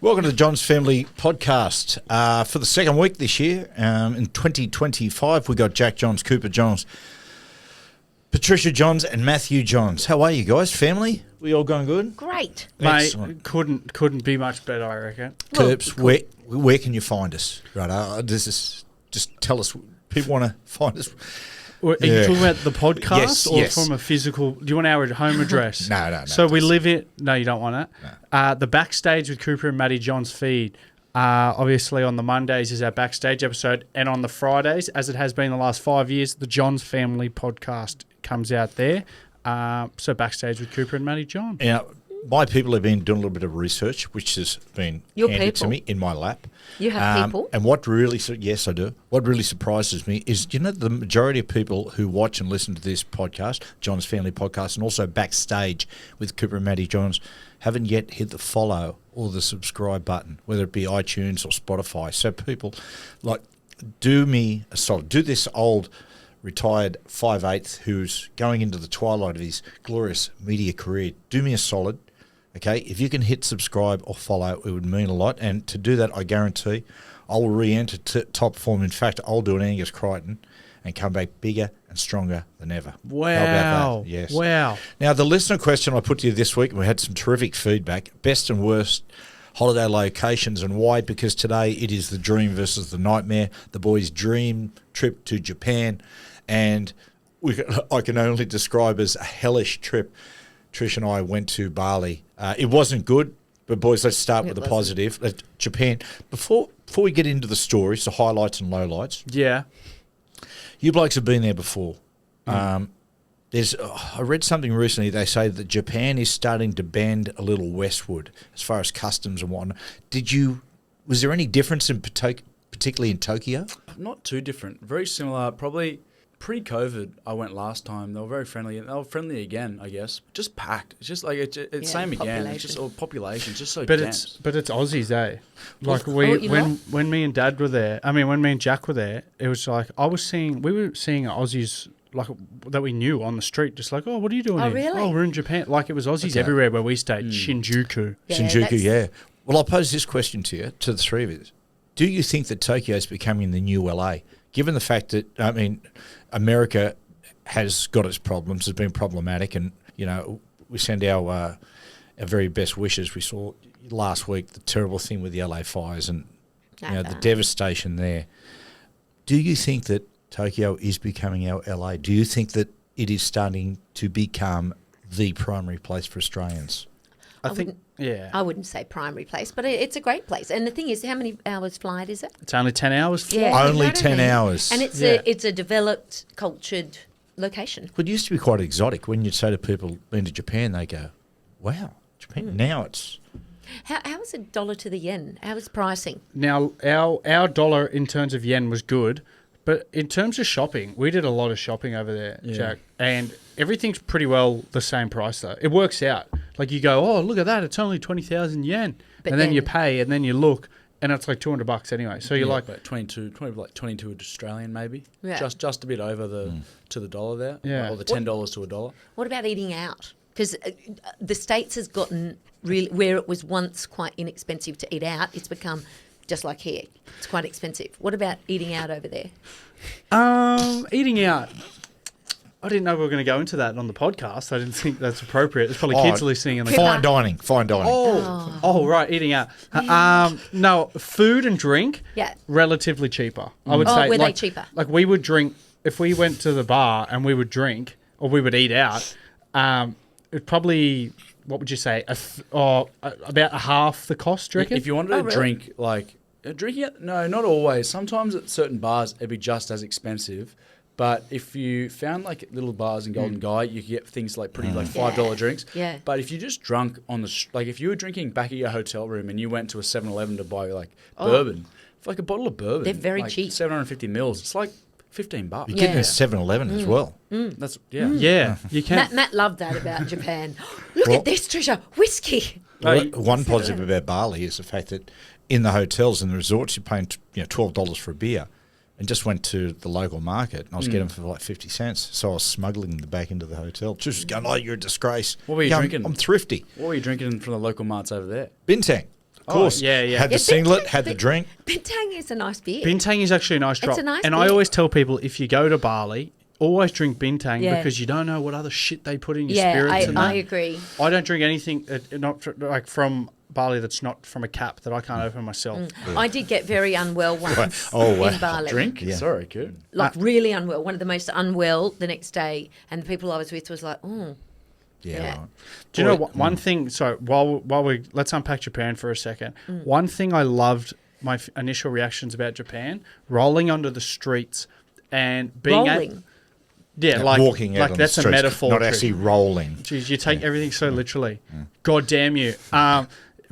Welcome to the Johns Family Podcast. For the second week this year, in 2025, we got Jack Johns, Cooper Johns, Patricia Johns, and Matthew Johns. How are you guys, family? We all going good? Great. Mate, couldn't be much better, I reckon. Kirps, where can you find us? Right, just tell us. People want to find us. Are you talking about the podcast or yes. from a physical? Do you want our home address? No. So we live in. No, you don't want it. No. The Backstage with Cooper and Matty Johns feed. Obviously, on the Mondays is our Backstage episode, and on the Fridays, as it has been the last 5 years, the Johns Family Podcast comes out there. So Backstage with Cooper and Matty Johns. Now, my people have been doing a little bit of research, which has been handed to me in my lap. You have people? And what really, yes, I do. What really surprises me is, the majority of people who watch and listen to this podcast, John's Family Podcast, and also Backstage with Cooper and Matty Johns, haven't yet hit the follow or the subscribe button, whether it be iTunes or Spotify. So people, do me a solid. Do this old retired 5'8" who's going into the twilight of his glorious media career. Do me a solid. Okay, if you can hit subscribe or follow, it would mean a lot. And to do that, I guarantee I will re-enter top form. In fact, I'll do an Angus Crichton and come back bigger and stronger than ever. Wow. How about that? Yes. Wow. Now, the listener question I put to you this week, and we had some terrific feedback, best and worst holiday locations and why, because today it is the dream versus the nightmare, the boys' dream trip to Japan, and I can only describe as a hellish trip. Trish and I went to Bali. It wasn't good, but boys, let's start with the positive. Japan. Before we get into the stories, the highlights and lowlights. Yeah. You blokes have been there before. I read something recently. They say that Japan is starting to bend a little westward as far as customs and whatnot. Was there any difference particularly in Tokyo? Not too different. Very similar. Probably pre-COVID, I went last time. They were very friendly. They were friendly again, I guess. Just packed. It's just like it's same again. It's just all population. It's just so dense. But it's Aussies, eh? Like when me and Dad were there. I mean, when me and Jack were there, it was like we were seeing Aussies like that we knew on the street, just like, oh, what are you doing here? Really? Oh, we're in Japan. Like it was Aussies everywhere where we stayed. Shinjuku. Yeah, Shinjuku, yeah. Well, I'll pose this question to you, to the three of you. Do you think that Tokyo is becoming the new LA? Given the fact that, America has got its problems, has been problematic, and, we send our very best wishes. We saw last week the terrible thing with the LA fires and, the devastation there. Do you think that Tokyo is becoming our LA? Do you think that it is starting to become the primary place for Australians? I think, yeah. I wouldn't say primary place, but it's a great place. And the thing is, how many hours flight is it? It's only 10 hours flight. Yeah, only 10 hours. And it's a developed, cultured location. It used to be quite exotic. When you'd say to people, been to Japan, they go, wow, Japan. Now it's... How is it dollar to the yen? How is pricing? Now, our dollar in terms of yen was good, but in terms of shopping, we did a lot of shopping over there, Jack, and everything's pretty well the same price, though. It works out. Like you go, oh, look at that, it's only 20,000 yen. But and then you pay, and then you look, and it's like $200 anyway. So you're like 22 Australian maybe. Yeah. Just a bit over to the dollar there. Yeah. Or the $10 to a dollar. What about eating out? Because the States has gotten really, where it was once quite inexpensive to eat out, it's become just like here. It's quite expensive. What about eating out over there? Eating out. I didn't know we were going to go into that on the podcast. I didn't think that's appropriate. There's probably kids listening. And Fine dining. Oh, right, eating out. No, food and drink, relatively cheaper. I would say. Were they cheaper? Like we would drink, if we went to the bar and we would drink, or we would eat out, it probably, what would you say, about half the cost, do you reckon? If you wanted to drink, drinking, no, not always. Sometimes at certain bars, it'd be just as expensive. But if you found like little bars in Golden Guy, you could get things like pretty like $5 drinks. Yeah. But if you just drunk on like if you were drinking back at your hotel room and you went to a 7-Eleven to buy like bourbon, for like a bottle of bourbon, they're very cheap. 750 mils. It's like $15. You're getting a 7-Eleven as well. That's Yeah, you can. Matt loved that about Japan. Look at this, Trisha, whiskey. One positive about Bali is the fact that in the hotels and the resorts, you're paying $12 for a beer. And just went to the local market, and I was getting them for like 50 cents. So I was smuggling them back into the hotel. Just going, oh, you're a disgrace. What were you drinking? I'm thrifty. What were you drinking from the local marts over there? Bintang. Of course. yeah. Had the singlet, had the drink. Bintang is a nice beer. Bintang is actually a nice drop. It's a nice and beer. I always tell people, if you go to Bali, always drink Bintang Yeah. because you don't know what other shit they put in your Yeah, spirits. and I that. agree. I don't drink anything like from Bali that's not from a cap that I can't open myself. I did get very unwell once Oh, wow. in Bali. Drink? Yeah. Sorry, good. Like really unwell. One of the most unwell the next day. And the people I was with was like, oh. Yeah. Yeah. Right. Do you know what, one thing? So while we let's unpack Japan for a second. One thing I loved my initial reactions about Japan: rolling onto the streets and being Rolling. like walking out like on that's the a streets, metaphor. not actually rolling. Jeez, you take everything so literally. God damn you.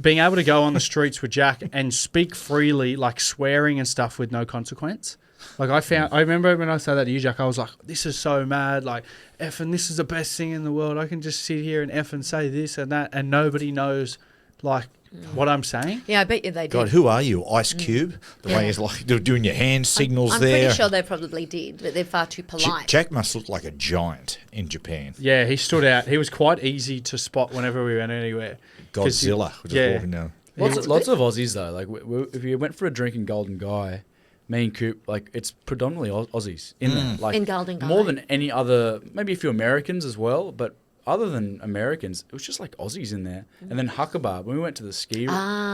Being able to go on the streets with Jack and speak freely, like swearing and stuff with no consequence. Like I remember when I said that to you, Jack, I was like, this is so mad. Like, effing, this is the best thing in the world. I can just sit here and effing say this and that and nobody knows, like, what I'm saying. Yeah, I bet you they did. God, who are you? Ice Cube? The way he's like doing your hand signals I'm there. pretty sure they probably did, but they're far too polite. Jack must look like a giant in Japan. Yeah, he stood out. He was quite easy to spot whenever we went anywhere. 'Cause he- Godzilla. Just walking down. Lots of Aussies though. Like if you went for a drink in Golden Guy, me and Coop, like it's predominantly Aussies in there. Like In Golden Guy. more than any other. Maybe a few Americans as well, but other than Americans, it was just like Aussies in there. And then Hakuba, when we went to the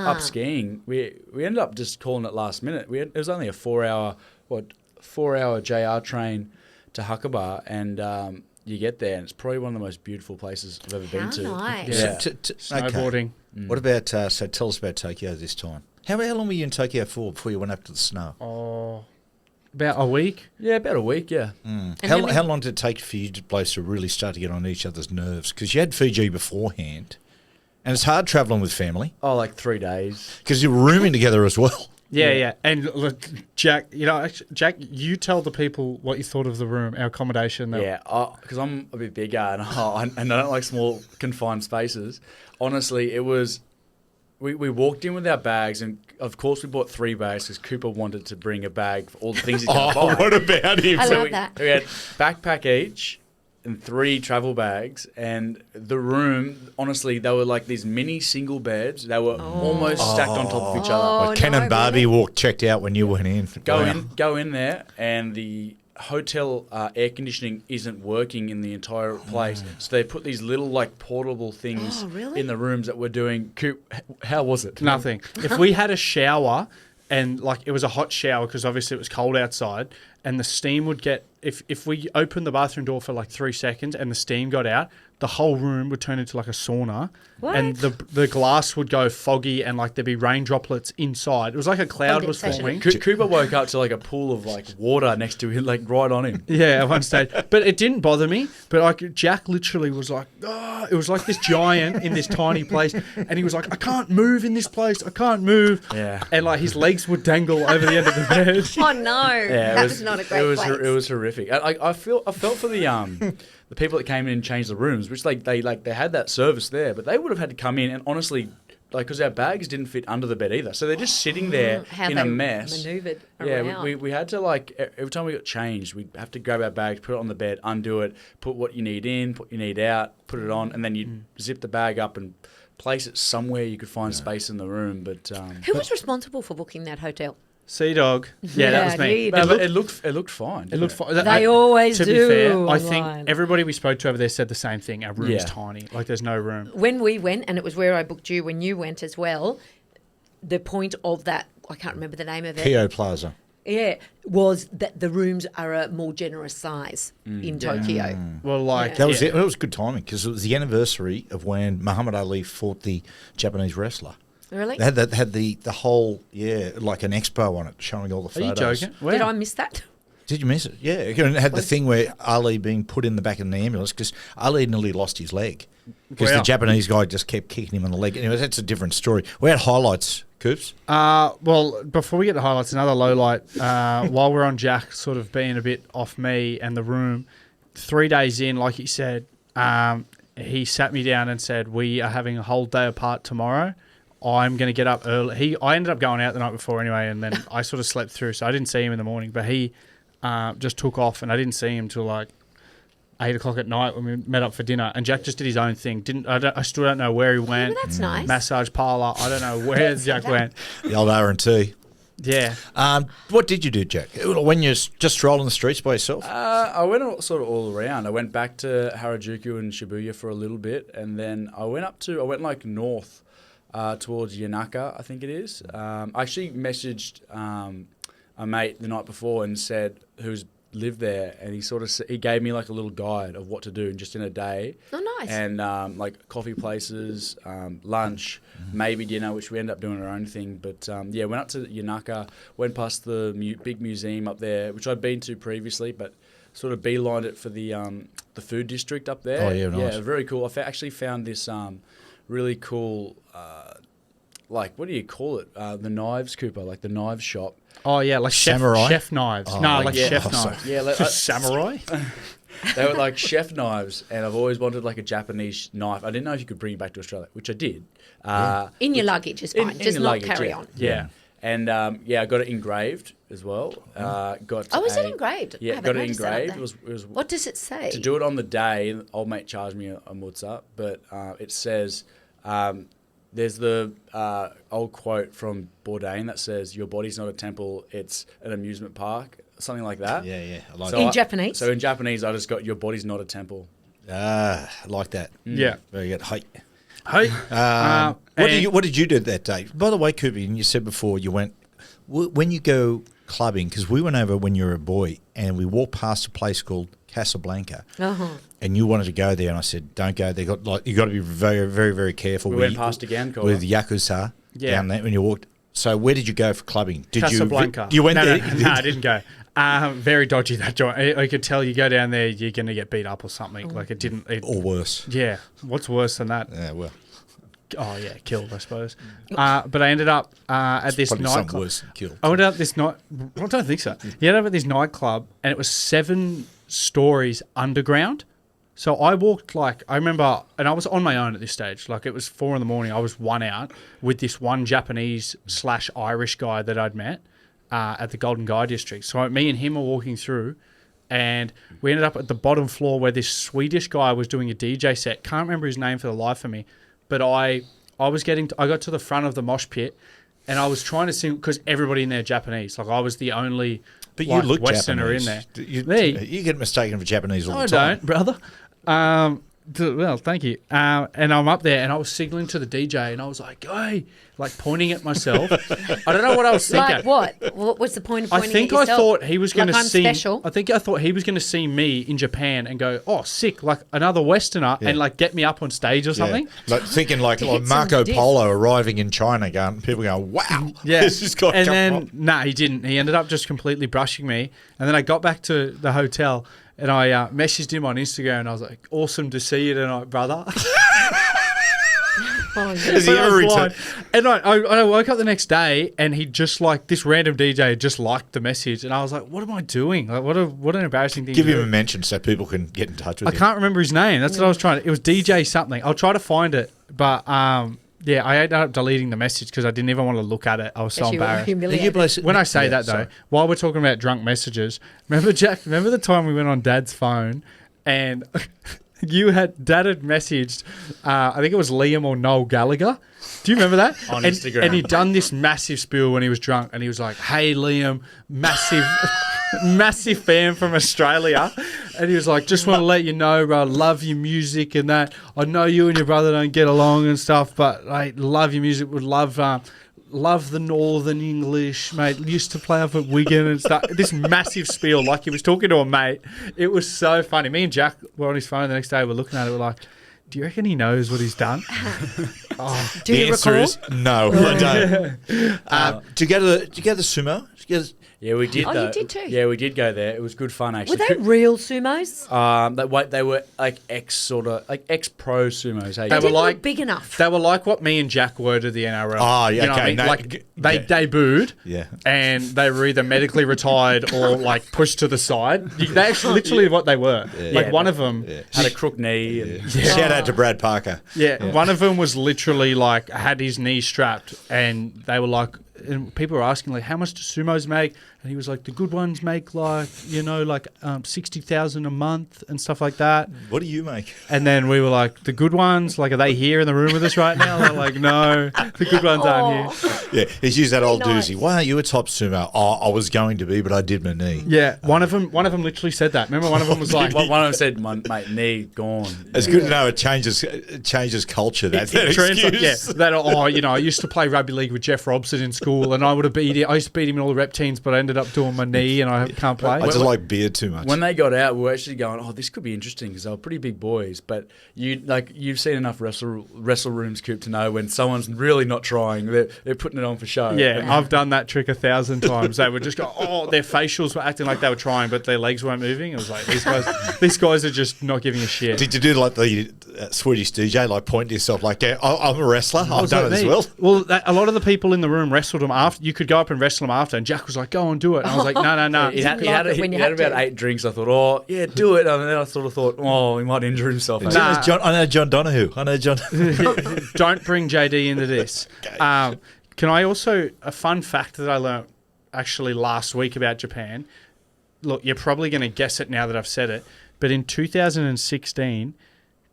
up skiing, we ended up just calling it last minute. It was only a 4 hour JR train to Hakuba, and you get there, and it's probably one of the most beautiful places I've ever been to. Nice. Yeah. Snowboarding. What about, so tell us about Tokyo this time. How long were you in Tokyo for before you went up to the snow? Oh, about a week. Yeah, about a week, yeah. How long did it take for you both to really start to get on each other's nerves? Because you had Fiji beforehand, and it's hard travelling with family Oh, like 3 days. because you were rooming together as well. Yeah. And look, Jack, Jack, you tell the people what you thought of the room, our accommodation. Yeah, because I'm a bit bigger and I don't like small confined spaces. Honestly, it was. We walked in with our bags, and of course we bought 3 bags because Cooper wanted to bring a bag for all the things he's going to buy. What about him? I So love that. we had backpack each and 3 travel bags, and the room, honestly, they were like these mini single beds. They were almost stacked on top of each other. Oh, Ken no, and Barbie really? checked out when you went in. Go in there, and the hotel air conditioning isn't working in the entire place. So they put these little like portable things Oh, really? in the rooms that we're doing. Coop, how was it? Nothing. If we had a shower and like it was a hot shower because obviously it was cold outside and the steam would get, if we opened the bathroom door for like 3 seconds and the steam got out, the whole room would turn into like a sauna. What? And the glass would go foggy and like there'd be rain droplets inside. It was like a cloud was Condensation. forming. Cooper woke up to like a pool of like water next to him, like right on him. Yeah, at one stage. But it didn't bother me. But like Jack literally was like, oh, it was like this giant in this tiny place. And he was like, I can't move in this place. I can't move. Yeah. And like his legs would dangle over the end of the bed. Oh, no. Yeah, That was not a great place. It was horrific. I felt for the people that came in and changed the rooms, which they had that service there, but they would have had to come in and honestly, like, because our bags didn't fit under the bed either, so they're just sitting there How in they a mess. Manoeuvred Yeah, around. we had to like every time we got changed, we'd have to grab our bags, put it on the bed, undo it, put what you need in, put what you need out, put it on, and then you'd zip the bag up and place it somewhere you could find space in the room. But Who was responsible for booking that hotel? Sea Dog. Yeah, that was me. he no, did. but it looked fine. It looked fine. They always to do be fair, I online. think everybody we spoke to over there said the same thing. Our room's Yeah. tiny. Like, there's no room. When we went, and it was where I booked you when you went as well, the point of that, I can't remember the name of it. Kyo Plaza. Yeah, was that the rooms are a more generous size in Tokyo. Well, like... That was yeah. it. It was good timing because it was the anniversary of when Muhammad Ali fought the Japanese wrestler. Really? They had the whole, like an expo on it showing all the Are you photos. joking? Wow. Did I miss that? Did you miss it? Yeah. And it had the thing where Ali being put in the back of the ambulance because Ali nearly lost his leg because Wow. the Japanese guy just kept kicking him on the leg. Anyway, that's a different story. We had highlights, Coops. Well, before we get to highlights, another low light. While we're on Jack sort of being a bit off me and the room, 3 days in, like he said, he sat me down and said, we are having a whole day apart tomorrow. I'm going to get up early. I ended up going out the night before anyway, and then I sort of slept through, so I didn't see him in the morning. But he just took off, and I didn't see him till like 8 o'clock at night when we met up for dinner, and Jack just did his own thing. I still don't know where he went. Well, that's nice. Massage parlour. I don't know where Jack went. The old R&T. Yeah. What did you do, Jack? When you're just strolling the streets by yourself? I went sort of all around. I went back to Harajuku and Shibuya for a little bit, and then I went like north towards Yanaka, I think it is. I actually messaged a mate the night before and said who's lived there, and he gave me like a little guide of what to do just in a day. Oh, nice. And like coffee places, lunch, maybe dinner, which we ended up doing our own thing. But went up to Yanaka, went past the big museum up there, which I'd been to previously, but sort of beelined it for the food district up there. Oh, yeah, nice. Yeah, very cool. I actually found this really cool, like, what do you call it? The knives, Cooper, like the knives shop. Oh, yeah, like Samurai? chef knives. Oh, no, like yeah. chef Oh, sorry. knives. Yeah, like, Samurai? they were like chef knives, and I've always wanted like a Japanese knife. I didn't know if you could bring it back to Australia, which I did. In your luggage is fine. in Just your not luggage, carry yeah. on. Yeah. And I got it engraved as well. Is it engraved? I Yeah, haven't got it noticed that engraved. up It was What does it say? to do it on the day. Old mate charged me a mutza, but it says there's the old quote from Bourdain that says, "Your body's not a temple; it's an amusement park." Something like that. Yeah. I like In Japanese? So in Japanese, I just got, "Your body's not a temple." I like that. Yeah. Very good. Hey. Hey. What did you do that day? By the way, Cooper, and you said before you went when you go clubbing, because we went over when you were a boy and we walked past a place called Casablanca, and you wanted to go there, and I said, "Don't go there. You got to be very, very, very careful." We went past again, Colin. with Yakuza down there when you walked. So where did you go for clubbing? Did Casablanca. You went there? No, I didn't go. Very dodgy, that joint. I could tell you go down there, you're going to get beat up or something. Like it didn't. Or worse. Yeah. What's worse than that? Yeah, well. Oh, yeah, killed, I suppose. But I ended up at this Probably something nightclub. worse than killed. I went out this night. I don't think so. You ended up at this nightclub, and it was 7 stories underground. So I walked I remember, and I was on my own at this stage. Like it was 4 a.m. I was one out with this one Japanese/Irish guy that I'd met at the Golden Guy District. So me and him were walking through, and we ended up at the bottom floor where this Swedish guy was doing a DJ set. Can't remember his name for the life of me. But I got to the front of the mosh pit, and I was trying to sing because everybody in there Japanese. Like I was the only You look Westerner Japanese. in there. You get mistaken for Japanese all I the time. don't, brother. Well, thank you. And I'm up there, and I was signaling to the DJ, and I was like, "Hey," like pointing at myself. I don't know what I was thinking. Like what? What was the point of I pointing think at I yourself? thought he was going to I'm see. special. I think I thought he was going to see me in Japan and go, "Oh, sick!" Like another Westerner, and like get me up on stage or something. Yeah. Like thinking like hit some Marco diff. Polo arriving in China, people going, "Wow, Yeah, this has got." and then he didn't. He ended up just completely brushing me. And then I got back to the hotel, and I messaged him on Instagram, and I was like, "Awesome to see you tonight, brother." Oh, yeah. Has he ever returned? And I woke up the next day, and he just this random DJ just liked the message, and I was like, "What am I doing? Like, what an embarrassing thing." Give to him do. a mention so people can get in touch with I him. can't remember his name. That's what I was trying to. It was DJ something. I'll try to find it, but yeah, I ended up deleting the message because I didn't even want to look at it. I was so Because you were embarrassed. humiliated. When I say Yeah, that though, sorry. while we're talking about drunk messages, remember the time we went on Dad's phone and Dad had messaged, I think it was Liam or Noel Gallagher. Do you remember that? On and, Instagram. And he'd done this massive spiel when he was drunk, and he was like, "Hey Liam, massive massive fan from Australia." And he was like, "Just want to let you know, bro, love your music and that. I know you and your brother don't get along and stuff, but I love your music. Would love the Northern English, mate. Used to play up at Wigan and stuff." This massive spiel, like he was talking to a mate. It was so funny. Me and Jack were on his phone the next day. We're looking at it. We're like, "Do you reckon he knows what he's done?" Do you answer recall? is no, I don't. Do you go to the sumo? Yeah, we did. Oh, you though. did too? Yeah, we did go there. It was good fun Were actually. they real sumos? They were like ex-pro sumos. Hey, They were Didn't like- look big enough. They were like what me and Jack were to the NRL. Oh, yeah, You know what I okay. mean? No, Like they yeah. debuted, Yeah. and they were either medically retired or like pushed to the side. They actually literally what they were. Like Yeah. one of them, had a crook knee. And Shout out to Brad Parker. one of them was literally like had his knee strapped, and they were like, and people were asking like, how much do sumos make? And he was like, the good ones make like 60,000 a month and stuff like that. What do you make? And then we were like, the good ones, like, are they here in the room with us right now? They're like, no, the good ones aren't here. Yeah, he's used that old nice. doozy. Why aren't you a top sumo? Oh, I was going to be, but I did my knee. Yeah, one of them literally said that. Remember, one of them was like, One of them said, "My mate, knee gone." It's good to know it changes culture. That trends like, excuse. I used to play rugby league with Jeff Robson in school, and I used to beat him in all the rep teams, but I ended up doing my knee, and I can't play. I just like beer too much. When they got out, we were actually going, "Oh, this could be interesting," because they were pretty big boys. But you've seen enough wrestle rooms, Coop, to know when someone's really not trying, they're putting it on for show. Yeah, I've done that trick 1,000 times. They would just go, their facials were acting like they were trying, but their legs weren't moving. It was like, these guys are just not giving a shit. Did you do like the Swedish DJ, like point to yourself, like, yeah, I'm a wrestler. I've done it as well. Well, a lot of the people in the room wrestled them after. You could go up and wrestle them after, and Jack was like, go on, do it. And I was like, no. He had about 8 drinks. I thought, oh, yeah, do it. And then I sort of thought, oh, he might injure himself. I know John Donahue. Don't bring JD into this. Okay. Can I also, a fun fact that I learned actually last week about Japan, look, you're probably going to guess it now that I've said it, but in 2016,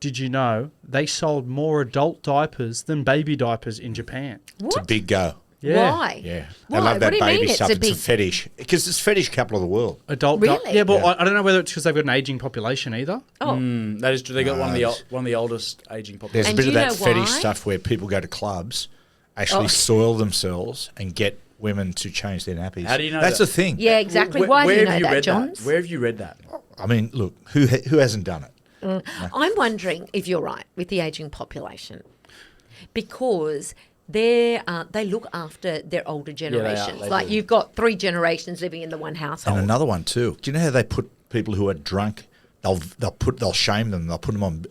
did you know they sold more adult diapers than baby diapers in Japan? What? It's a big go. Yeah. Why? Yeah. Why? They love that What do you mean baby it's stuff. a It's big- a fetish. Because it's fetish capital of the world. Really? Yeah, but Yeah. I don't know whether it's because they've got an aging population either. Oh, That is true. They got one of the oldest aging There's populations. a And bit do of you that know fetish why? stuff where people go to clubs, actually soil themselves and get women to change their nappies. How do you know That's that? the thing. yeah, exactly. Why do you know that, Johns? Where have you read that? I mean, look, who hasn't done it? I'm wondering if you're right with the ageing population, because they look after their older generations. they Like do. you've got 3 generations living in the one household. And another one too. Do you know how they put people who are drunk? They'll shame them. They'll put them on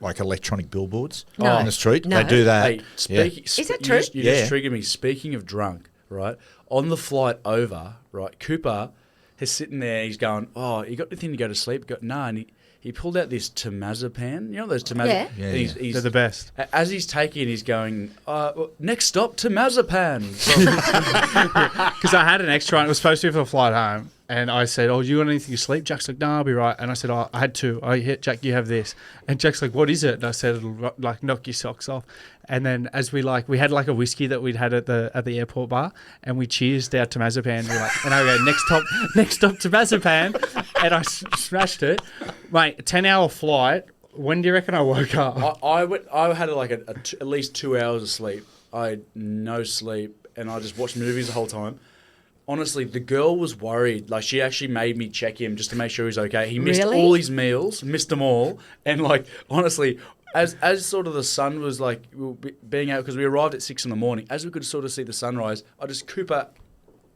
like electronic billboards No. on the street. No. They do that. Hey, Is that true? You Yeah. just triggered me. Speaking of drunk, right? On the flight over, right, Cooper is sitting there. He's going, "Oh, you got anything to go to sleep?" No, and he pulled out this temazepam. You know those temazepam? Yeah. Yeah, And he's, They're the best. As he's taking it, he's going, well, next stop, temazepam. Because I had an extra one. It was supposed to be for the flight home. And I said, do you want anything to sleep? Jack's like, no, I'll be right. And I said, I had 2. Jack, you have this. And Jack's like, what is it? And I said, it'll like knock your socks off. And then as we had like a whiskey that we'd had at the airport bar, and we cheersed our temazepam. We're like, and I go, next stop temazepam. And I smashed it. Mate, a 10-hour flight. When do you reckon I woke up? I had like at least 2 hours of sleep. I had no sleep, and I just watched movies the whole time. Honestly, the girl was worried. Like, she actually made me check him just to make sure he's okay. He missed Really? all his meals, missed them all. And, like, honestly, as sort of the sun was, like, being out, because we arrived at 6 a.m, as we could sort of see the sunrise, Cooper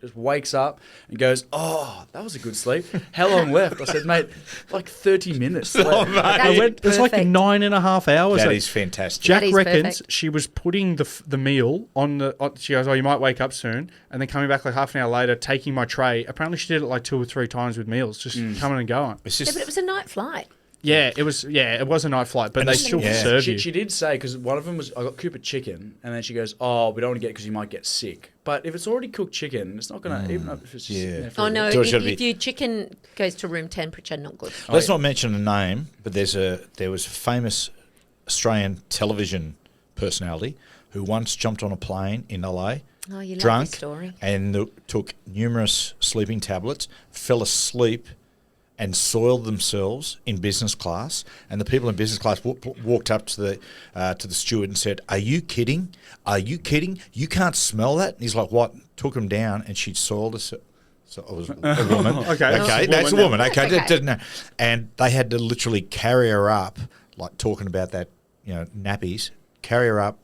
just wakes up and goes, "Oh, that was a good sleep. How long left?" I said, "Mate, like 30 minutes left." That's It was like perfect. 9.5 hours. That Like, is fantastic. Jack That is reckons perfect. she was putting the meal on the. She goes, you might wake up soon, and then coming back like half an hour later, taking my tray. Apparently, she did it like 2 or 3 times with meals, just coming and going. It's Yeah, just but it was a night flight. Yeah, it was. Yeah, it was a night flight, but And they it's- still yeah. serve you. She did say, because one of them was, I got Cooper chicken, and then she goes, "Oh, we don't want to get it because you might get sick." But if it's already cooked chicken, it's not going to, even if it's just Yeah. there for Oh a no! bit. George, If, gotta be- if your chicken goes to room temperature, not good. Let's not mention a name, but there was a famous Australian television personality who once jumped on a plane in LA, Oh, you love drunk, this story. and took numerous sleeping tablets, fell asleep, and soiled themselves in business class. And the people in business class walked up to the steward and said, "Are you kidding? Are you kidding? You can't smell that?" And he's like, "What?" Took him down, and she'd soiled herself. So it was a woman. Okay. That's a woman. Okay, Okay. didn't know. And they had to literally carry her up, like talking about that, nappies. Carry her up,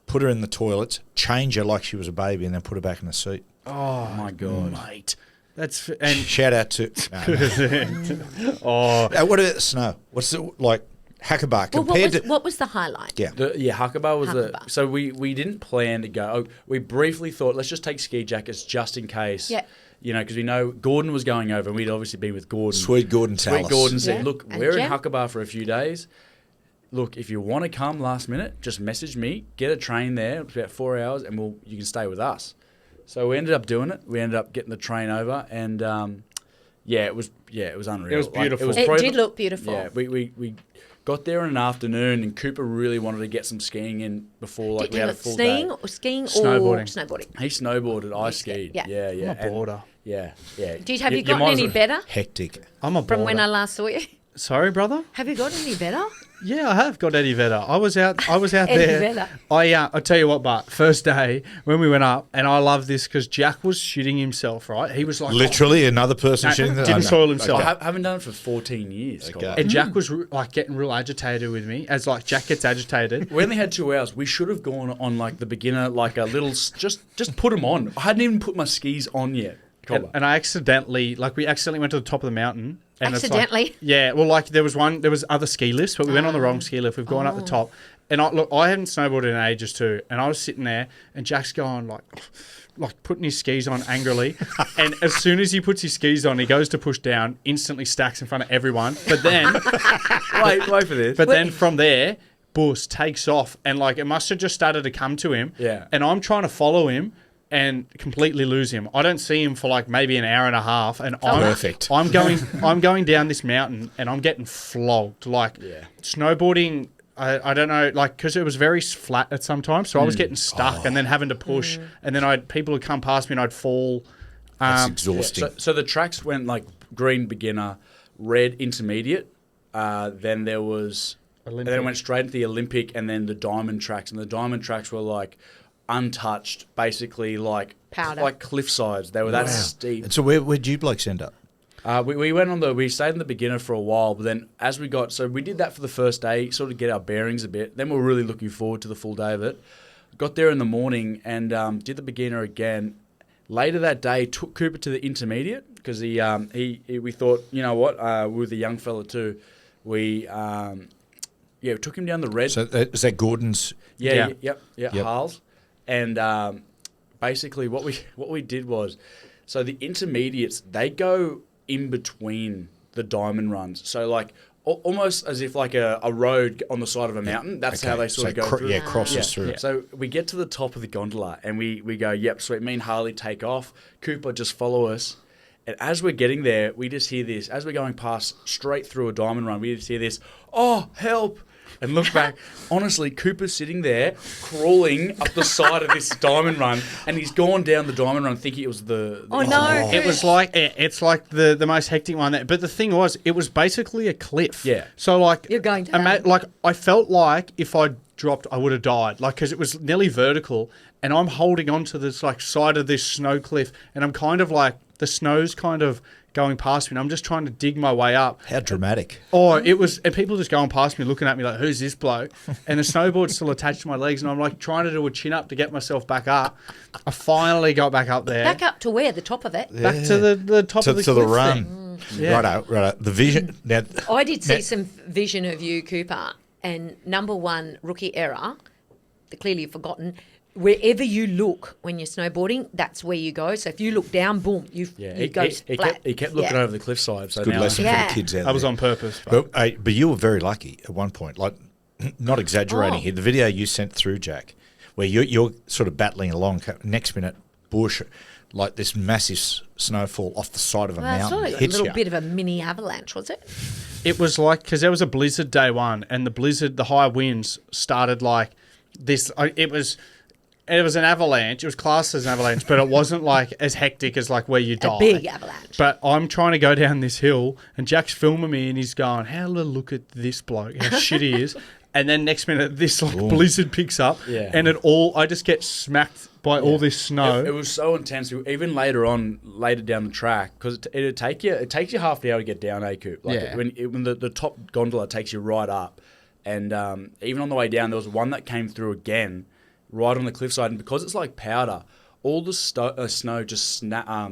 put her in the toilets, change her like she was a baby, and then put her back in the seat. Oh my god! Mate, that's and Shout out to. What about the snow? What's it like? Hakuba Well, compared to. what was the highlight? Yeah. Hakuba was Hakuba. so we didn't plan to go. We briefly thought, let's just take ski jackets just in case. Yeah. Because we know Gordon was going over, and we'd obviously been with Gordon. Sweet Gordon Sweet Tallis. Gordon said, Yeah. "Look, And we're Jem? in Hakuba for a few days. Look, if you want to come last minute, just message me. Get a train there. It's about 4 hours, and you can stay with us." So we ended up doing it. We ended up getting the train over, and it was unreal. It was beautiful. It did look beautiful. Yeah, we got there in an afternoon, and Cooper really wanted to get some skiing in before we had a full day. Skiing or snowboarding? He snowboarded. I skied. Yeah. Yeah. I'm a boarder. Yeah. Have you gotten any better Hectic. I'm a from boarder. when I last saw you? Sorry, brother? Have you gotten any better? Yeah, I have got Eddie Vedder. I was out Eddie there. Vedder. I tell you what, but first day when we went up, and I love this because Jack was shitting himself, right? He was like Literally another person No, shooting the... didn't soil himself. I haven't done it for 14 years. Okay. And Jack was like getting real agitated with me, as like Jack gets agitated. We only had 2 hours. We should have gone on like the beginner, like a little, just put them on. I hadn't even put my skis on yet. And I accidentally went to the top of the mountain. And it's like- Accidentally? yeah, well, like there was other ski lifts, but we went on the wrong ski lift. We've gone up the top. And I hadn't snowboarded in ages too. And I was sitting there, and Jack's going like putting his skis on angrily. And as soon as he puts his skis on, he goes to push down, instantly stacks in front of everyone. But then, wait for this. but then from there, Bus takes off, and like it must have just started to come to him. Yeah. And I'm trying to follow him and completely lose him. I don't see him for like maybe an hour and a half, and Perfect. I'm going down this mountain, and I'm getting flogged. Like snowboarding, I don't know, like because it was very flat at some times, so I was getting stuck and then having to push, and then people would come past me and I'd fall. That's exhausting. So the tracks went like green beginner, red intermediate, then there was, and then it went straight into the Olympic, and then the diamond tracks, and the diamond tracks were like untouched, basically like Powder. like cliff sides. They were that steep. And so where'd you blokes end up? We stayed in the beginner for a while, but then as we did that for the first day, sort of get our bearings a bit. Then we were really looking forward to the full day of it. Got there in the morning and did the beginner again. Later that day, took Cooper to the intermediate because we thought, you know what, we were the young fella too. We took him down the red. So is that Gordon's? Yep. Harles. And basically what we did was, so the intermediates, they go in between the diamond runs. So like almost as if like a road on the side of a mountain. That's how they sort of go through. Yeah, crosses through. So we get to the top of the gondola and we go, yep, sweet. Me and Harley take off. Cooper just follow us. And as we're getting there, we just hear this. As we're going past straight through a diamond run, we just hear this, oh, help. And look back. Honestly, Cooper's sitting there, crawling up the side of this diamond run, and he's gone down the diamond run thinking it was the Oh, no. It was like it's like the most hectic one. But the thing was, it was basically a cliff. Yeah. So like You're going down. like I felt like if I dropped, I would have died. Like because it was nearly vertical, and I'm holding on to this like side of this snow cliff, and I'm kind of like the snow's kind of going past me, and I'm just trying to dig my way up. How dramatic. Oh, it was, and people just going past me, looking at me like, who's this bloke? And the snowboard's still attached to my legs, and I'm like trying to do a chin up to get myself back up. I finally got back up there. Back up to where? The top of it? Back to the top of the to cliff the run. thing. Yeah. Righto. The vision. Now, I did see some vision of you, Cooper, and number one rookie error, clearly forgotten. Wherever you look when you're snowboarding, that's where you go. So if you look down, boom, you go flat. He kept looking over the cliffside. So good now lesson for Yeah. the kids out That was there. on purpose. But you were very lucky at one point. Like, not exaggerating Oh. here. The video you sent through, Jack, where you're sort of battling along. Next minute, bush, like this massive snowfall off the side of a Well, it's mountain like a hits little you. bit of a mini avalanche, was it? It was like, because there was a blizzard day one, and the high winds started like this. It was an avalanche. It was classed as an avalanche, but it wasn't like as hectic as like where you die. A big avalanche. But I'm trying to go down this hill, and Jack's filming me, and he's going, "How a look at this bloke, how shit he is." And then next minute, this like blizzard picks up, and I just get smacked by all this snow. It was so intense. Even later down the track, because it takes you half an hour to get down, Coop. Like when the top gondola takes you right up, and even on the way down, there was one that came through again, right on the cliffside, and because it's like powder, all the snow just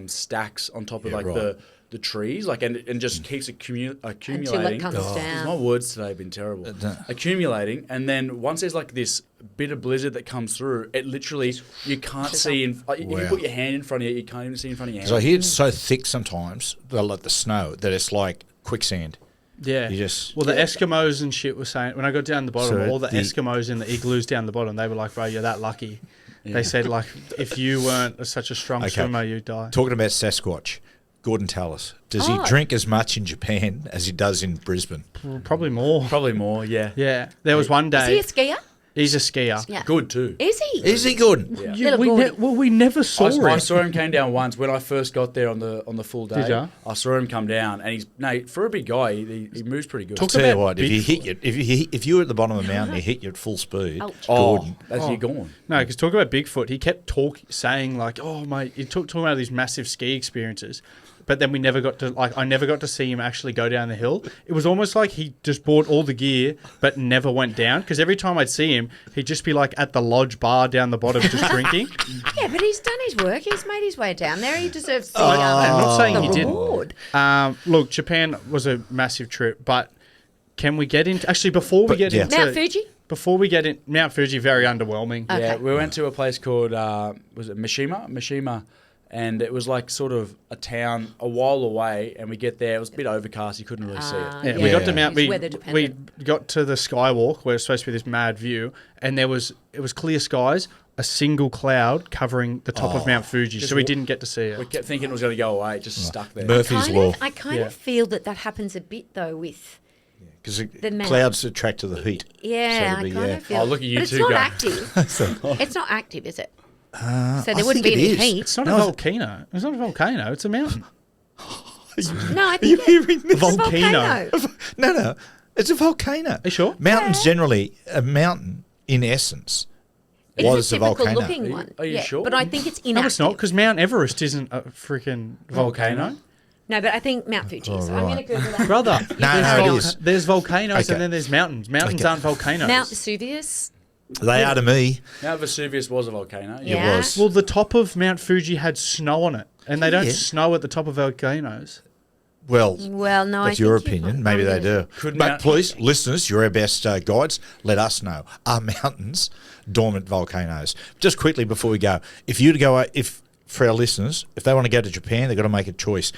stacks on top of the trees, like and just keeps accumulating. Until it comes down. My words today have been terrible. Accumulating, and then once there's like this bit of blizzard that comes through, it literally you can't see. If you put your hand in front of you, you can't even see in front of your hand. Because I hear it's so thick sometimes, like the snow, that it's like quicksand. Yeah. You just... Well, the Eskimos and shit were saying, when I got down the bottom, So all the Eskimos in the igloos down the bottom, they were like, bro, you're that lucky. They said, like, if you weren't such a strong swimmer, you'd die. Talking about Sasquatch, Gordon Tallis. Does he drink as much in Japan as he does in Brisbane? Probably more. Probably more, yeah. Yeah. There was one day. Is he a skier? He's a skier. Yeah. Good too. Is he? Is he good? Yeah. We never saw him. I saw him came down once when I first got there on the full day. Did ya? I saw him come down, and for a big guy, he moves pretty good. Talk Tell you about what, if you Bigfoot. hit if you were at the bottom of the mountain, you hit you at full speed. Ouch. Gordon. That's you gone. No, because talk about Bigfoot. He kept saying like, "Oh mate," he talking about these massive ski experiences, but then we never got to I never got to see him actually go down the hill. It was almost like he just bought all the gear, but never went down. Because every time I'd see him, he'd just be like at the lodge bar down the bottom, just drinking. Yeah, but he's done his work. He's made his way down there. He deserves the, I'm not saying the he didn't. reward. Look, Japan was a massive trip, but can we get into actually before we get into Mount Fuji? Before we get in, Mount Fuji, very underwhelming. Okay. Yeah, we went to a place called was it Mishima, and it was like sort of a town a while away. And we get there, it was a bit overcast, you couldn't really see it. Yeah, we got to Yeah. Mount. It's weather We dependent. got to the skywalk where it's supposed to be this mad view, and it was clear skies, a single cloud covering the top of Mount Fuji, so we didn't get to see We it. kept thinking it was going to go away, it just stuck there. Murphy's Law. I kind Yeah. of feel that happens a bit though with Because the mount. clouds attract to the heat. Yeah, So I it'd be, kind yeah. of feel. Oh, look at you but two it's not go. active. It's not active, is it? So I there wouldn't be think it any is. heat. It's not a volcano. It's not a volcano. It's a mountain. No, I Are you think hearing this? it's a Volcano. volcano. No, it's a volcano. Are you sure? Mountains generally, a mountain in essence, It's was a a typical volcano. looking one. are you yeah, sure? But I think it's inactive. No, it's not, because Mount Everest isn't a freaking volcano. No, but I think Mount Fuji. So I'm going to Google that. Brother, No, it is. There's volcanoes Okay. and then there's mountains. Mountains Okay. aren't volcanoes. Mount Vesuvius. They are to me. Mount Vesuvius was a volcano. Yeah. It was. Well, the top of Mount Fuji had snow on it, and they don't Yeah. snow at the top of volcanoes. Well, Well, no, that's I your think opinion. Maybe they do. Could But Mount- please, listeners, you're our best guides. Let us know. Are mountains dormant volcanoes? Just quickly before we go, if you to go, for our listeners, if they want to go to Japan, they've got to make a choice: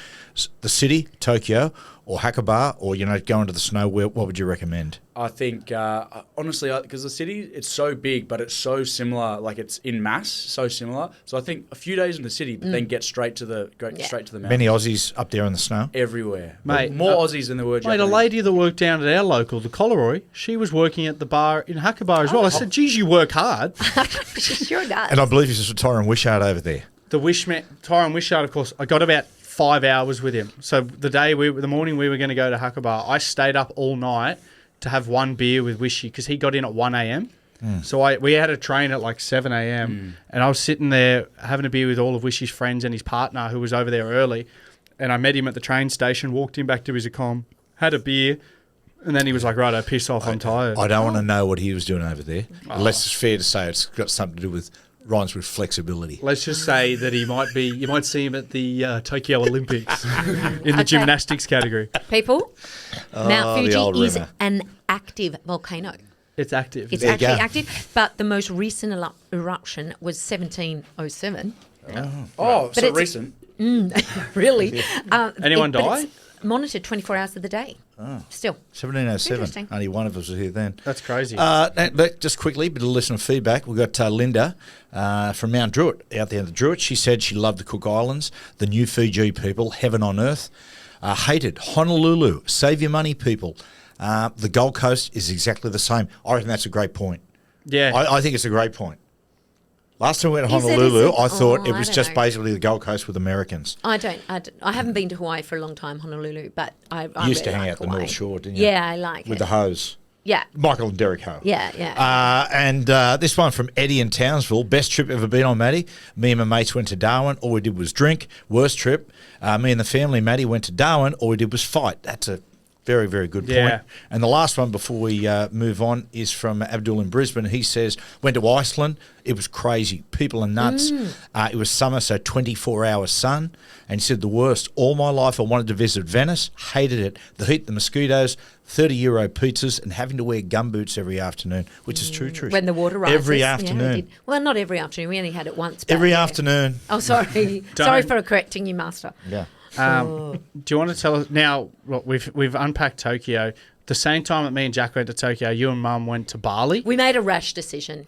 the city, Tokyo, or Hakuba, or go into the snow. What would you recommend? I think, honestly, because the city, it's so big, but it's so similar, like it's in mass, so similar. So I think a few days in the city, but then get straight to the mountain. Many Aussies up there in the snow. Everywhere. Mate, More Aussies than there were Mate, Japanese. a lady that worked down at our local, the Coleroy, she was working at the bar in Hakuba as well. I said, geez, you work hard. sure does. And I believe he's a Tyron Wishart over there. The Wishman, Tyron Wishart, of course, I got about 5 hours with him. So the morning we were going to go to Hakuba, I stayed up all night to have one beer with Wishy because he got in at 1 a.m. So we had a train at like 7 a.m. And I was sitting there having a beer with all of Wishy's friends and his partner who was over there early. And I met him at the train station, walked him back to his accom, had a beer, and then he was like, right, I piss off, I'm tired. I don't want to know what he was doing over there. Unless it's fair to say it's got something to do with rhymes with flexibility. Let's just say that you might see him at the Tokyo Olympics in the gymnastics category. People, Mount the old Fuji is river. an active volcano. It's active. It's There you actually go. active, but the most recent eruption was 1707. Oh, so it's- recent. Really? Anyone but die? it's monitored 24 hours of the day. Still. 1707. Interesting. Only one of us was here then. That's crazy. Just quickly, a bit of listener feedback. We've got Linda from Mount Druitt, out there in the Druitt. She said she loved the Cook Islands, the new Fiji people, heaven on earth. Hated Honolulu, save your money, people. The Gold Coast is exactly the same. I reckon that's a great point. yeah. I think it's a great point. Last time we went to Is it, Honolulu, is it? I thought it I was don't just know. basically the Gold Coast with Americans. I haven't been to Hawaii for a long time, Honolulu, but I You used to really hang like out the Hawaii. North Shore, didn't you? Yeah, I like With it. the hose. Yeah, Michael and Derek Ho. yeah. And this one from Eddie in Townsville. Best trip ever been on, Maddie. Me and my mates went to Darwin. All we did was drink. Worst trip. Me and the family, Maddie, went to Darwin. All we did was fight. That's a very, very good point. Yeah. And the last one before we move on is from Abdul in Brisbane. He says, went to Iceland. It was crazy. People are nuts. It was summer, so 24 hours sun. And he said, the worst. All my life I wanted to visit Venice. Hated it. The heat, the mosquitoes, €30 pizzas, and having to wear gumboots every afternoon, which is true. When the water rises. Every Yeah, we afternoon. did. Well, not every afternoon. We only had it once. but Every yeah. afternoon. Oh, sorry. Sorry for correcting you, Master. Yeah. Do you want to tell us now? Well, we've unpacked Tokyo. The same time that me and Jack went to Tokyo, you and Mum went to Bali. We made a rash decision.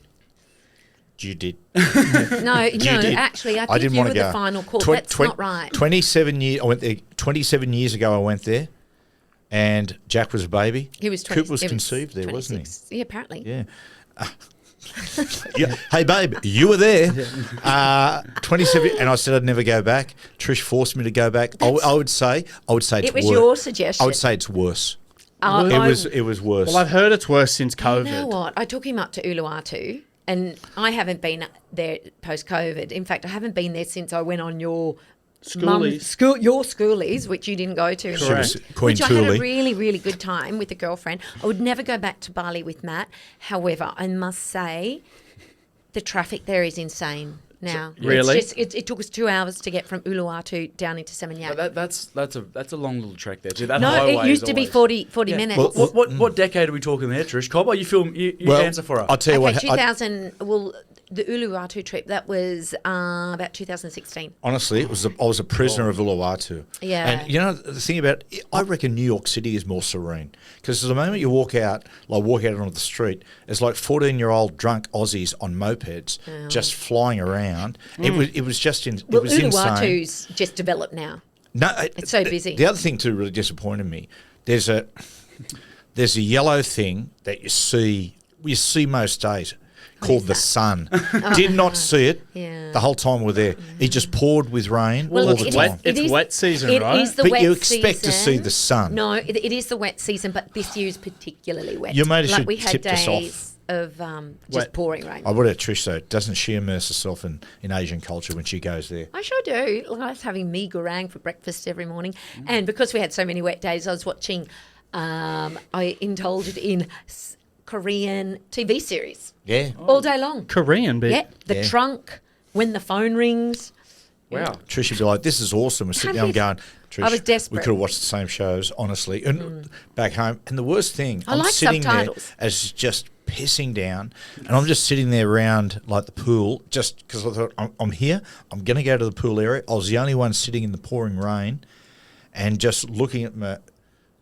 You did. No, did. actually, I I think didn't you want were to go. the final call. Twen- That's twen- not right. 27 years. I went there. 27 years ago, I went there, and Jack was a baby. He was 20, Coop was conceived there, wasn't 26. Yeah, apparently. he? Yeah. Yeah. Hey, babe, you were there. 27, and I said I'd never go back. Trish forced me to go back. I would say it's It was worse. your suggestion. I would say it's worse. I- It was worse. Well, I've heard it's worse since COVID. You know what? I took him up to Uluwatu, and I haven't been there post-COVID. In fact, I haven't been there since I went on your your schoolies, which you didn't go to. Correct. Queen Which I had Thule. a really, really good time with a girlfriend. I would never go back to Bali with Matt. However, I must say, the traffic there is insane now. Really? It's just, it took us 2 hours to get from Uluwatu down into Seminyak. But that's a long little trek there too. That No, highway it used is to be always- 40 Yeah. minutes. What decade are we talking there, Trish? Cobber, you answer for us. I'll tell you Okay, what. 2000. Well, the Uluwatu trip, that was about 2016. Honestly, I was a prisoner of Uluwatu. Yeah. And you know the thing about it, I reckon New York City is more serene because the moment you walk out onto the street, it's like 14-year-old drunk Aussies on mopeds just flying around. It was just it Well, was insane. Uluwatu's just developed now. No, It's so busy. The other thing too really disappointed me. There's a yellow thing that you see most days called the sun. Did not see it Yeah. the whole time we're there. It just poured with rain Well, all it the is- time. It's wet season, It right? is the But wet you expect to see season. the sun. No, it is the wet season, but this year is particularly wet. Your mate like should we had tipped us off. days of just Wet. pouring rain. I would have Trish though. Doesn't she immerse herself in Asian culture when she goes there? I sure do. Like, I was having mee goreng for breakfast every morning, and because we had so many wet days, I was watching. I indulged in Korean TV series Yeah. all day long. Korean, but Yeah, The Yeah. Trunk, When the Phone Rings. Wow. Trish would be like, "This is awesome." We're sitting Can't there going, believe- "Trish, I was desperate. we could have watched the same shows, honestly." And back home, and the worst thing, I I'm like sitting subtitles. there as it's just pissing down, and I'm just sitting there around like the pool, just because I thought I'm here. I'm going to go to the pool area. I was the only one sitting in the pouring rain, and just looking at my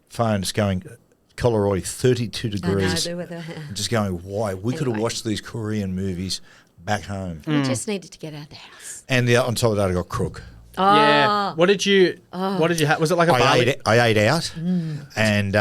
phone, just going, Colorado, 32 degrees. I know, the weather. I'm just going, why? We could have Anyway. watched these Korean movies back home. We just needed to get out of the house. And on top of that, I got crook. yeah. What did you have? Was it like a I Bali? ate out, and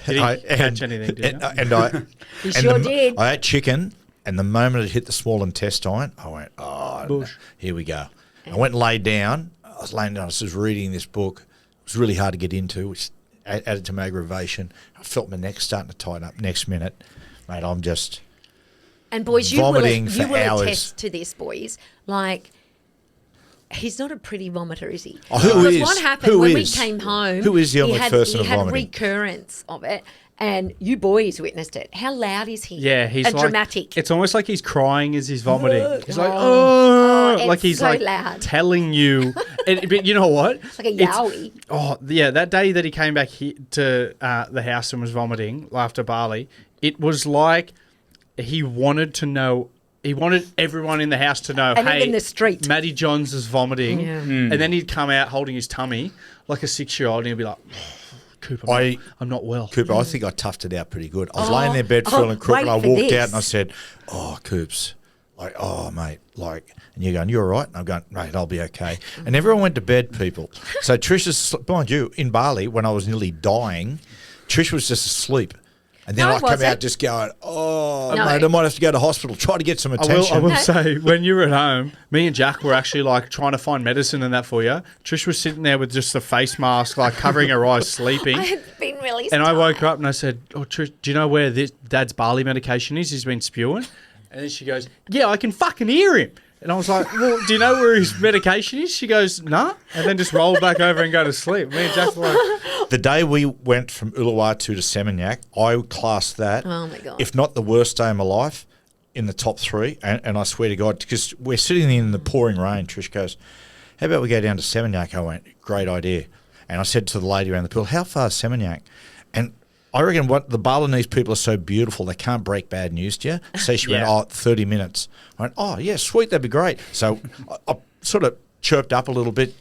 You didn't catch anything, did you? and I You and sure did. I ate chicken, and the moment it hit the small intestine, I went, "Oh, no, Bush. here we go." I went and laid down. I was laying down. I was just reading this book. It was really hard to get into, which added to my aggravation. I felt my neck starting to tighten up. Next minute, mate, I'm just And boys, you will vomiting for hours. attest to this, boys. Like, he's not a pretty vomiter, is he? Oh, who Because is? what happened Who when is? we came home? Who is the only he had, person he of had vomiting? recurrence of it, and you boys witnessed it. How loud is he? Yeah, he's a like dramatic. It's almost like he's crying as he's vomiting. He's like, Oh, oh, like it's he's so like loud. telling you. But you know what? like a It's- yowie. Oh yeah, that day that he came back to the house and was vomiting after Bali, it was like he wanted to know. He wanted everyone in the house to know. And hey, even the street. Matty Johns is vomiting, Yeah. and then he'd come out holding his tummy like a 6-year-old, and he'd be like, "Cooper, I'm not well." Cooper, I think I toughed it out pretty good. I was laying there in bed oh, feeling crook, and I wait for walked this. out and I said, "Oh, Coops, like, oh, mate, like," and you're going, "You're all right?" And I'm going, "Mate, I'll be okay." And everyone went to bed, people. So Trisha's, mind you, in Bali, when I was nearly dying, Trish was just asleep. And then No, I I come out wasn't. just going, "Oh, No. mate, I might have to go to hospital, try to get some attention." I will say, when you were at home, me and Jack were actually like trying to find medicine and that for you. Trish was sitting there with just the face mask, like covering her eyes, sleeping. I had been really And I tired. woke her up and I said, "Oh, Trish, do you know where this Dad's Bali medication is? He's been spewing." And then she goes, "Yeah, I can fucking hear him." And I was like, "Well, do you know where his medication is?" She goes, "Nah." And then just rolled back over and go to sleep. Me and Jack were like, The day we went from Uluwatu to Seminyak, I classed that, Oh, my God. if not the worst day of my life, in the top 3. And I swear to God, because we're sitting in the pouring rain, Trish goes, "How about we go down to Seminyak?" I went, "Great idea." And I said to the lady around the pool, "How far is Seminyak?" And I reckon what the Balinese people are so beautiful, they can't break bad news to you. So she Yeah. went, 30 minutes. I went, "Oh, yeah, sweet, that'd be great." So I sort of chirped up a little bit.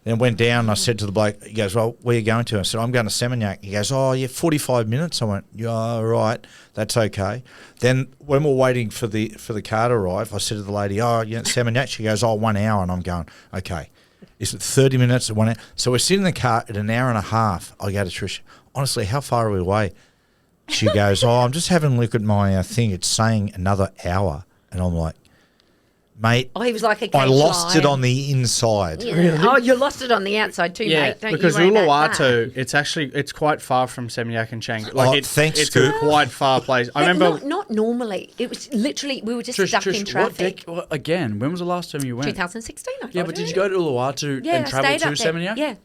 Then went down and I said to the bloke, he goes, well, where are you going to? I said, I'm going to Seminyak. He goes, oh, yeah, 45 minutes. I went, yeah, all right, that's okay. Then when we're waiting for the car to arrive, I said to the lady, oh, yeah, Seminyak. She goes, oh, 1 hour. And I'm going, okay. Is it 30 minutes or 1 hour? So we're sitting in the car at an hour and a half. I go to Trish, honestly, how far are we away? She goes, oh, I'm just having a look at my thing. It's saying another hour. And I'm like, mate, Oh, he was like a I cage lost it lion. on the inside. Yeah. Oh, you lost it on the outside too, mate. Don't because you worry about that. Uluwatu, it's quite far from Seminyak and Chang. Thanks, it's Scoop. a quite far place. I remember Not normally. It was literally, we were just stuck in What traffic. again, when was the last time you went? 2016, I Yeah, told but did you go to Uluwatu Yeah, and I travel stayed to up there. Seminyak? Yeah.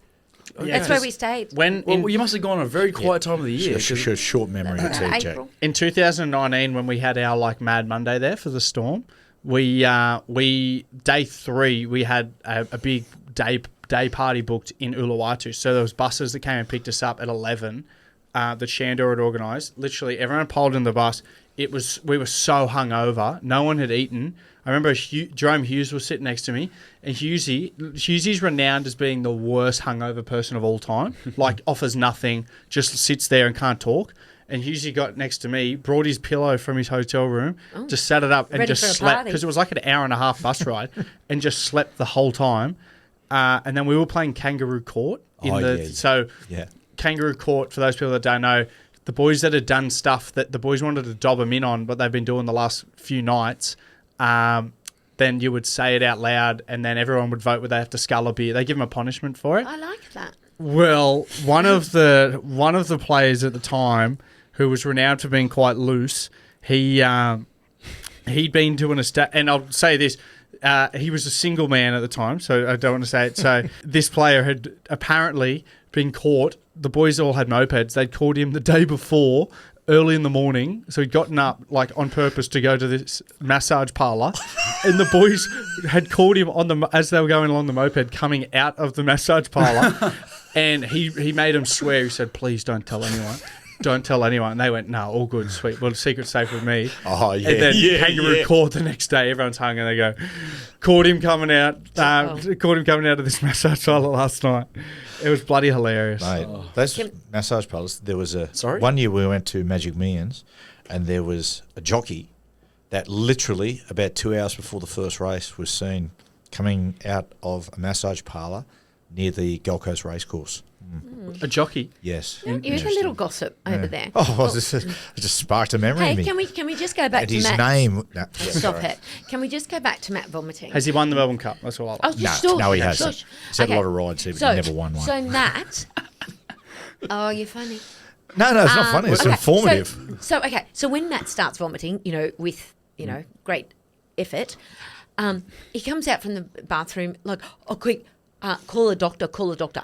Yeah, That's where we stayed. when Well, you must have gone on a very quiet time of the year. 'cause Short memory, I tell you, Jack. April. in 2019 when we had our like Mad Monday there for the storm, we day 3 we had a big day party booked in Uluwatu. So there was buses that came and picked us up at 11 that Shandor had organised. Literally everyone piled in the bus. We were so hungover. No one had eaten. I remember Jerome Hughes was sitting next to me, and Hughesy's renowned as being the worst hungover person of all time. Like offers nothing, just sits there and can't talk. And Hughesy got next to me, brought his pillow from his hotel room, just sat it up and Ready just for a slept party. because it was like an hour and a half bus ride, and just slept the whole time. And then we were playing kangaroo court Yeah. kangaroo court, for those people that don't know, the boys that had done stuff that the boys wanted to dob them in on, but they've been doing the last few nights, then you would say it out loud, and then everyone would vote whether they have to scull a beer. They give them a punishment for it. I like that. Well, one of the players at the time, who was renowned for being quite loose, he'd been to an estate, and I'll say this. He was a single man at the time, so I don't want to say it. So this player had apparently been caught. The boys all had mopeds. They'd caught him the day before, early in the morning. So he'd gotten up like on purpose to go to this massage parlour, and the boys had caught him as they were going along the moped, coming out of the massage parlour, and he made them swear. He said, "Please don't tell anyone." Don't tell anyone. And they went, no, all good, sweet. Well, secret's safe with me. Oh, yeah. And then kangaroo court the next day. Everyone's hung and they go, caught him coming out of this massage parlour last night. It was bloody hilarious. Mate, those massage parlours, there was Sorry? one year we went to Magic Millions and there was a jockey that literally about 2 hours before the first race was seen coming out of a massage parlour near the Gold Coast Racecourse. A jockey. Yes. Here's a little gossip over there. Oh, it just sparked a memory Hey, in me. can we just go back And to his Matt? name. No, Stop it. Can we just go back to Matt vomiting? Has he won the Melbourne Cup? That's all I like. No, he hasn't. Shush. He's had a Okay. lot of rides, but he never won one. So Matt, oh, you're funny. No, it's not funny. It's Okay, informative. So when Matt starts vomiting, with great effort, he comes out from the bathroom like, oh, quick, call a doctor.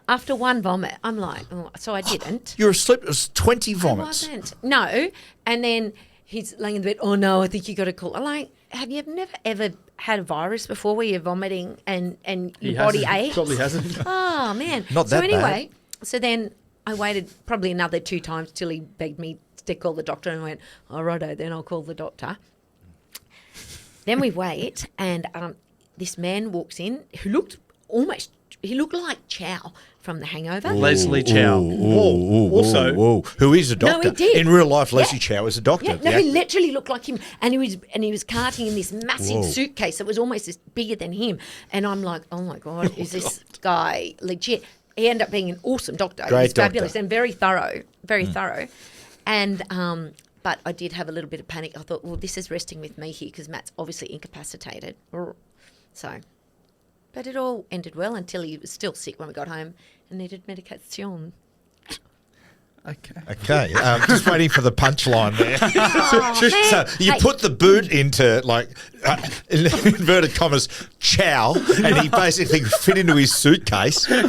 After one vomit, I'm like, oh, so I didn't. You're asleep. It was 20 vomits. I wasn't. No. And then he's laying in the bed, oh, no, I think you got to call. I'm like, have you never, ever had a virus before where you're vomiting and your body aches? Probably hasn't. Oh, man. Not so that anyway, so then I waited probably another 2 times till he begged me to call the doctor, and I went, oh, righto, then I'll call the doctor. Then we wait, and this man walks in who looked like Chow from The Hangover. Leslie Chow. Also, who is a doctor? he did. In real life, Leslie Chow is a doctor. Yeah, no, he literally looked like him, and he was carting in this massive suitcase that was almost as bigger than him. And I'm like, oh my god, is this guy legit? He ended up being an awesome doctor. Great He's fabulous doctor. and very thorough. And but I did have a little bit of panic. I thought, well, this is resting with me here because Matt's obviously incapacitated. So, but it all ended well until he was still sick when we got home and needed medication. Okay, just waiting for the punchline there. Oh, So you Hey. put the boot into, in inverted commas, Chow, and he basically fit into his suitcase. I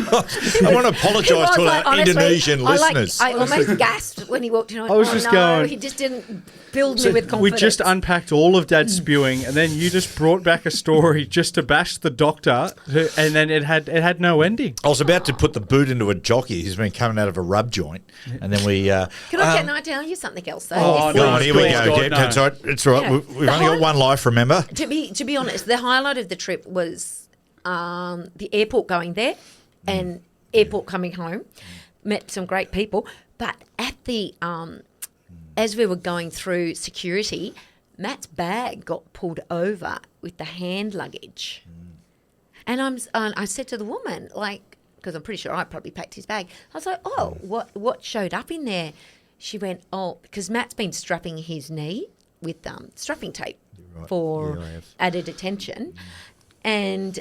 want to apologise to our Honestly, Indonesian listeners. I almost gasped when he walked in. I was just going- He just didn't build me with confidence. we just unpacked all of Dad's spewing, and then you just brought back a story just to bash the doctor, and then it had no ending. I was about to put the boot into a jockey who's been coming out of a rub joint, and then we... Can I tell you something else though? Oh, This Go no, on, is- here we God, go. God, Deb. no. That's all right. It's all right. Yeah. We've only got one life, remember? To be honest, the highlight of the trip was the airport going there. and airport coming home. Met some great people. But at the as we were going through security, Matt's bag got pulled over with the hand luggage. And I said to the woman, like, because I'm pretty sure I probably packed his bag. I was like, oh, what showed up in there? She went, oh, because Matt's been strapping his knee with strapping tape for added attention. And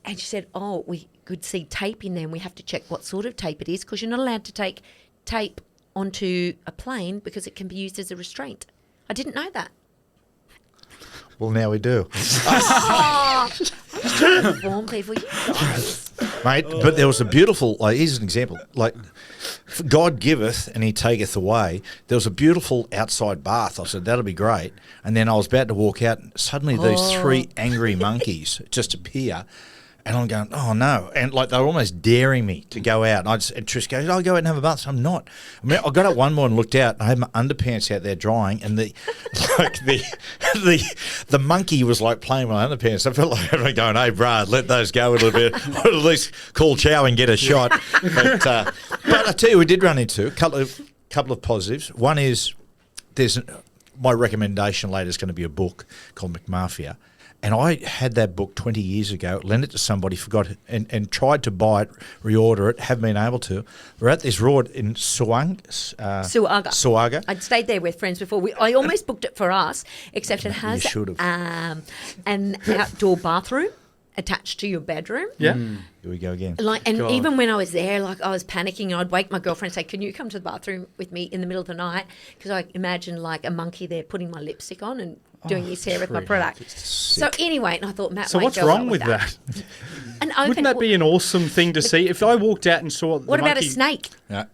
she said, oh, we could see tape in there and we have to check what sort of tape it is because you're not allowed to take tape onto a plane because it can be used as a restraint. I didn't know that. Well, now we do. I'm just trying to inform people. You guys. Mate, but there was a beautiful, here's an example, God giveth and he taketh away. There was a beautiful outside bath. I said, that'll be great. And then I was about to walk out and suddenly these 3 angry monkeys just appear. And I'm going, oh no. And they were almost daring me to go out. And Trish goes, I'll go out and have a bath. So I'm not. I mean, I got up one morning and looked out and I had my underpants out there drying and the monkey was playing my underpants. I felt like I'm going, hey, Brad, let those go a little bit. Or at least call Chow and get a shot. But I tell you, we did run into a couple of positives. One is my recommendation later is going to be a book called McMafia. And I had that book 20 years ago, lent it to somebody, forgot it, and tried to buy it, reorder it, haven't been able to. We're at this resort in Suaga. I'd stayed there with friends before. I almost booked it for us, except it has an outdoor bathroom attached to your bedroom. Yeah. Here we go again. Even when I was there, I was panicking. I'd wake my girlfriend and say, can you come to the bathroom with me in the middle of the night? Because I imagined a monkey there putting my lipstick on and doing his hair with my product. So anyway, and I thought Matt. So what's wrong with that? Wouldn't that be an awesome thing to see? If I walked out and saw what about a snake?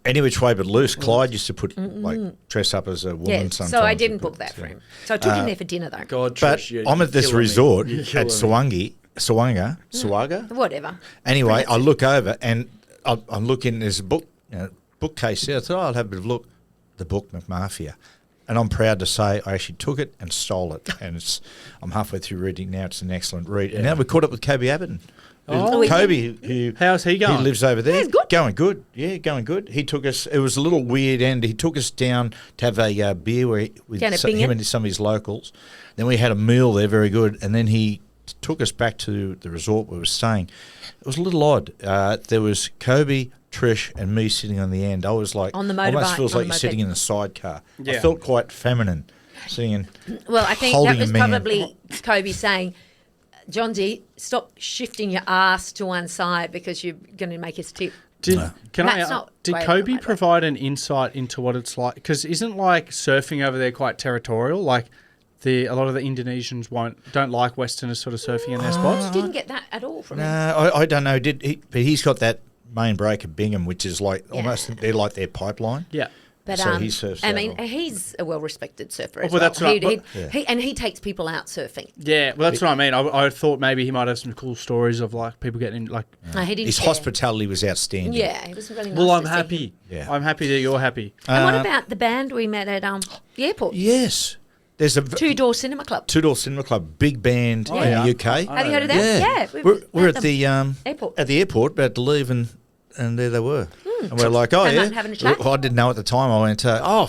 Any which way but loose. Clyde used to put dress up as a woman sometimes. So I didn't book that for him. So I took him there for dinner though. God, Trish, I'm at this resort at Suaga, whatever. Anyway, I look over and I'm looking. There's a bookcase there. I thought I'll have a bit of a look. The book McMafia. And I'm proud to say I actually took it and stole it. And I'm halfway through reading now. It's an excellent read. Yeah. And now we caught up with Kobe Abbott. Kobe, how's he going? He lives over there. Yeah, good. Going good. Yeah, going good. He took us. It was a little weird end. He took us down to have a beer with him and some of his locals. Then we had a meal there, very good. And then he took us back to the resort where we were staying. It was a little odd. There was Kobe, Trish and me sitting on the end. I was like, on the motorbike, almost feels like you're sitting in the sidecar. Yeah. I felt quite feminine sitting in. Well, I think that was probably Kobe saying, Johnsy, stop shifting your ass to one side because you're going to make us tip. Did Kobe provide an insight into what it's like? Because isn't surfing over there quite territorial? A lot of the Indonesians don't like Westerners sort of surfing in their spots. Didn't get that at all from him. No, I don't know. But he's got that main break at Bingham, which is almost they're like their pipeline. Yeah. But so he surfs. He's a well-respected surfer as well. That's right. He takes people out surfing. Yeah, well, that's what I mean. I thought maybe he might have some cool stories of people getting No, he didn't. His hospitality was outstanding. Yeah, he was really nice. Well, I'm happy. Yeah. I'm happy that you're happy. And what about the band we met at the airport? Yes. There's a Two-Door Cinema Club. Two-Door Cinema Club, big band in the UK. Have you heard of that? Yeah. We're at the airport. At the airport, about to leave, and there they were. And we're like, having a chat? I didn't know at the time. I went,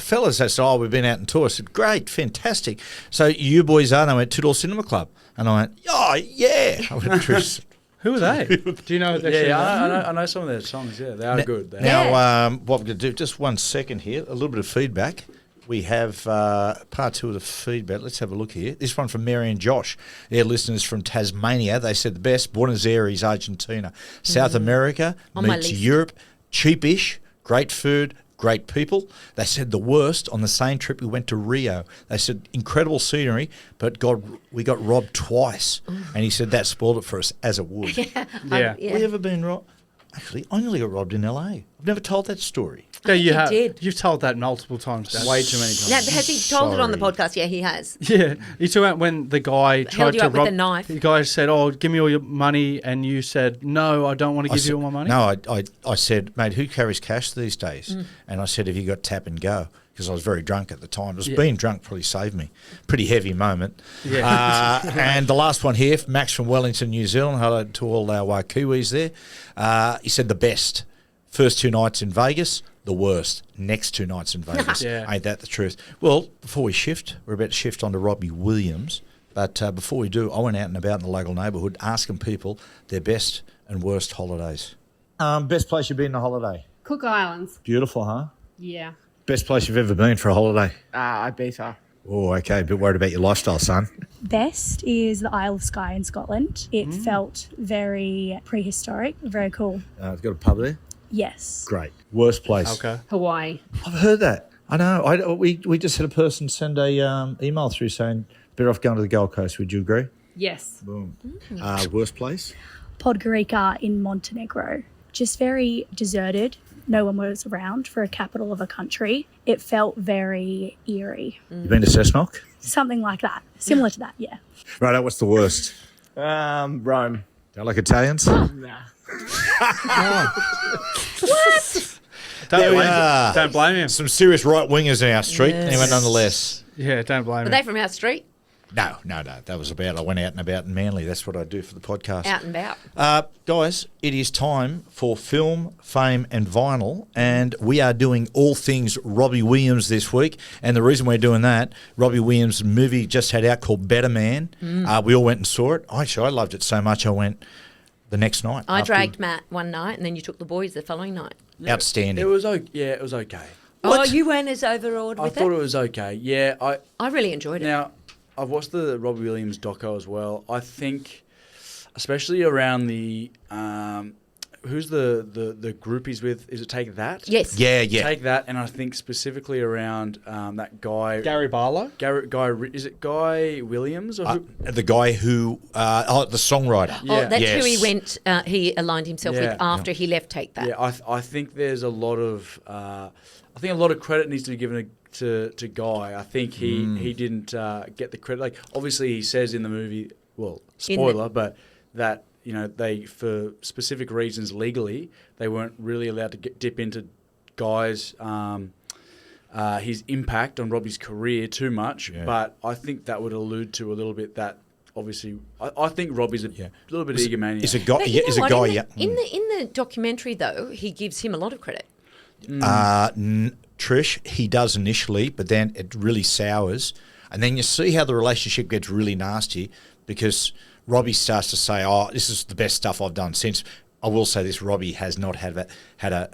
fellas, we've been out on tour. I said, great, fantastic. So you boys are? And I went, Two-Door Cinema Club. And I went, oh, yeah. I went, Trish. Who are they? Do you know? I know some of their songs. Yeah, they are good. Now, what we're going to do, just 1 second here, a little bit of feedback. We have part 2 of the feedback. Let's have a look here. This one from Mary and Josh. They're listeners from Tasmania. They said the best, Buenos Aires, Argentina. South America meets Europe, cheapish, great food, great people. They said the worst, on the same trip we went to Rio. They said incredible scenery, but we got robbed twice. And he said that spoiled it for us, as it would. Yeah. We ever been robbed? Actually, I nearly got robbed in LA. I've never told that story. Yeah, you he have. did. You've told that multiple times, Dad. Way too many times. Now, has he told it on the Sorry. podcast? Yeah, he has. Yeah, you talking about when the guy tried you to up with rob a knife. The guy said, "Oh, give me all your money," and you said, "No, I don't want to give you all my money." No, I said, mate, who carries cash these days? And I said, have you got tap and go? Because I was very drunk at the time. Being drunk probably saved me. Pretty heavy moment. Yeah. And the last one here, Max from Wellington, New Zealand. Hello to all our Kiwis there. He said the best. First 2 nights in Vegas, the worst. Next 2 nights in Vegas. Yeah. Ain't that the truth? Well, before we shift, we're about to shift on to Robbie Williams. But before we do, I went out and about in the local neighbourhood asking people their best and worst holidays. Best place you've been on a holiday? Cook Islands. Beautiful, huh? Yeah. Best place you've ever been for a holiday? Ibiza. Oh, okay. A bit worried about your lifestyle, son. Best is the Isle of Skye in Scotland. It felt very prehistoric, very cool. It's got a pub there? Yes. Great. Worst place? Okay. Hawaii. I've heard that. I know. We just had a person send a email through saying, better off going to the Gold Coast. Would you agree? Yes. Boom. Worst place? Podgorica in Montenegro. Just very deserted. No one was around for a capital of a country. It felt very eerie. You been to Cessnock? Something like that. Similar to that, yeah. Right, what's the worst? Rome. Don't like Italians? Nah. Don't blame him. Some serious right wingers in our street. Anyway, nonetheless. Yeah, don't blame Are him. they from our street? No. That was about, I went out and about in Manly. That's what I do for the podcast. Out and about. Guys, it is time for Film, Fame and Vinyl, and we are doing all things Robbie Williams this week. And the reason we're doing that, Robbie Williams' movie just had out called Better Man. We all went and saw it. Actually, I loved it so much I went the next night. I after- dragged Matt one night, and then you took the boys the following night. Outstanding. It was okay. Yeah, it was okay. Oh, you weren't as overawed I with thought it? it was okay. Yeah, I really enjoyed it. Now, I've watched the Robbie Williams doco as well. I think, especially around the who's the group he's with? Is it Take That? Yes. Yeah. Take That, and I think specifically around that guy. Gary Barlow? Is it Guy Williams or who? The guy who, the songwriter. Oh, Yeah. that's Yes. who he went. He aligned himself with Yeah. after he left Take That. Yeah, I think there's a lot of I think a lot of credit needs to be given to Guy. I think he didn't get the credit. Like obviously he says in the movie, well, spoiler, but that they for specific reasons legally they weren't really allowed to dip into Guy's his impact on Robbie's career too much. Yeah. But I think that would allude to a little bit that. Obviously, I think Robbie's a little bit egomaniac. Is a guy? But you know Is a what? guy? In the documentary, though, he gives him a lot of credit. Trish, he does initially, but then it really sours, and then you see how the relationship gets really nasty because Robbie starts to say, "Oh, this is the best stuff I've done since." I will say this: Robbie has not had a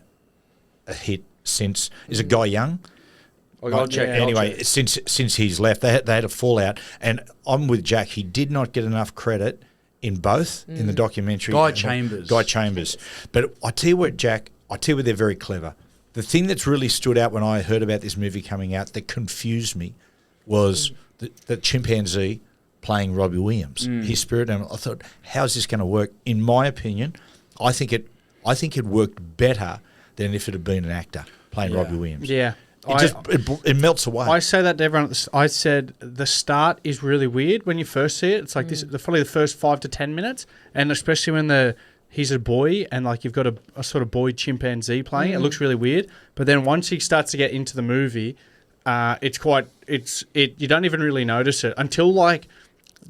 hit since. Is it Guy Young? I'll check. Anyway, I'll check. since he's left, they had a fallout, and I'm with Jack. He did not get enough credit in both in the documentary. Guy Chambers. But I tell you what, Jack. I tell you what, they're very clever. The thing that's really stood out when I heard about this movie coming out that confused me was the chimpanzee playing Robbie Williams, his spirit animal. I thought, how's this going to work? In my opinion, I think it worked better than if it had been an actor playing Robbie Williams. Yeah. It melts away. I say that to everyone. I said the start is really weird when you first see it. It's like probably the first 5 to 10 minutes, and especially when he's a boy and like you've got a sort of boy chimpanzee playing, it looks really weird. But then once he starts to get into the movie, you don't even really notice it until like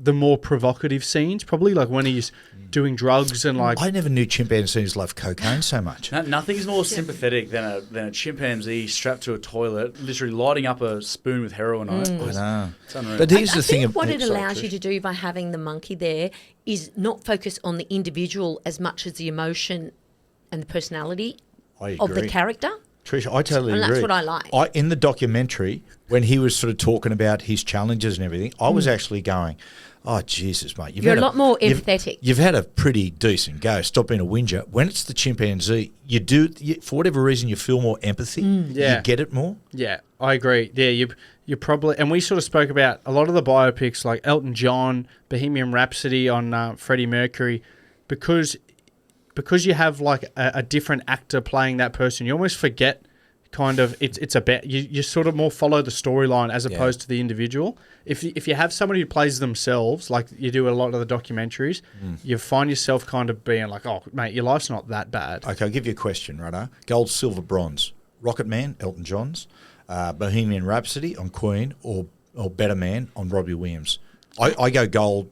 the more provocative scenes, probably like when he's doing drugs and like. I never knew chimpanzees loved cocaine so much. Nothing is more sympathetic than a chimpanzee strapped to a toilet, literally lighting up a spoon with heroin on it. I know. It's unreal. But here's I the thing. think what it sorry, allows Trish. you to do by having the monkey there is not focus on the individual as much as the emotion and the personality I of the agree. character. Trish, I totally And agree. that's what I like. In the documentary, when he was sort of talking about his challenges and everything, I was actually going, oh, Jesus, mate. You're a lot more empathetic. You've had a pretty decent go. Stop being a whinger. When it's the chimpanzee, for whatever reason, you feel more empathy. Yeah. You get it more. Yeah, I agree. Yeah, you probably, and we sort of spoke about a lot of the biopics like Elton John, Bohemian Rhapsody on Freddie Mercury, because because you have like a different actor playing that person, you almost forget kind of it's about you sort of more follow the storyline as opposed to the individual. If you have somebody who plays themselves, like you do a lot of the documentaries, you find yourself kind of being like, oh mate, your life's not that bad. Okay, I'll give you a question, right? Gold, silver, bronze. Rocket Man, Elton John's, Bohemian Rhapsody on Queen, or Better Man on Robbie Williams. I go gold,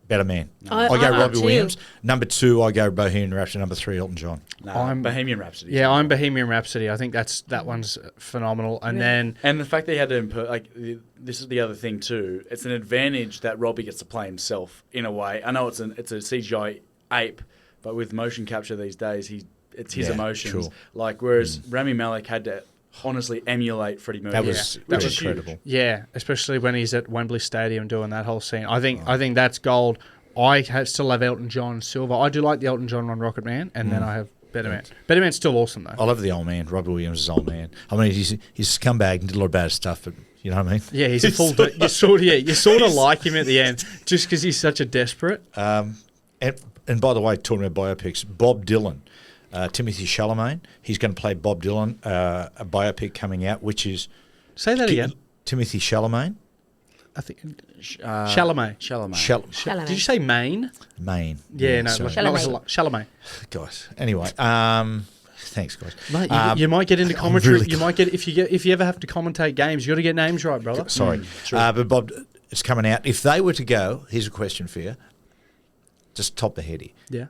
Better Man. I go Robbie Williams. Number 2, I go Bohemian Rhapsody. Number 3, Elton John. No, I'm Bohemian Rhapsody. Yeah, I'm Bohemian Rhapsody. I think that one's phenomenal. And the fact that he had to this is the other thing too. It's an advantage that Robbie gets to play himself in a way. I know it's a CGI ape, but with motion capture these days, it's his emotions. Sure. Like whereas Rami Malek had to honestly emulate Freddie Mercury. That was incredible. Huge. Yeah, especially when he's at Wembley Stadium doing that whole scene. I think that's gold. Still have Elton John silver. I do like the Elton John on Rocket Man, and then I have Better Man. Better Man's still awesome though. I love the old man, Robbie Williams is old man. I mean, he's a scumbag and did a lot of bad stuff, but you know what I mean? Yeah, he's a full. You sort of like him at the end, just because he's such a desperate. And by the way, talking about biopics, Bob Dylan. Timothy Chalamet, he's going to play Bob Dylan, a biopic coming out, which is... Say that again. Timothy Chalamet. I think... Chalamet. Chalamet. Did you say Maine? Maine. Yeah, no. sorry. Chalamet. Guys. Anyway, thanks, guys. Mate, you might get into commentary. Really you might get... If you ever have to commentate games, you got to get names right, brother. Sorry. But Bob, it's coming out. If they were to go... Here's a question for you. Just top the head here. Yeah.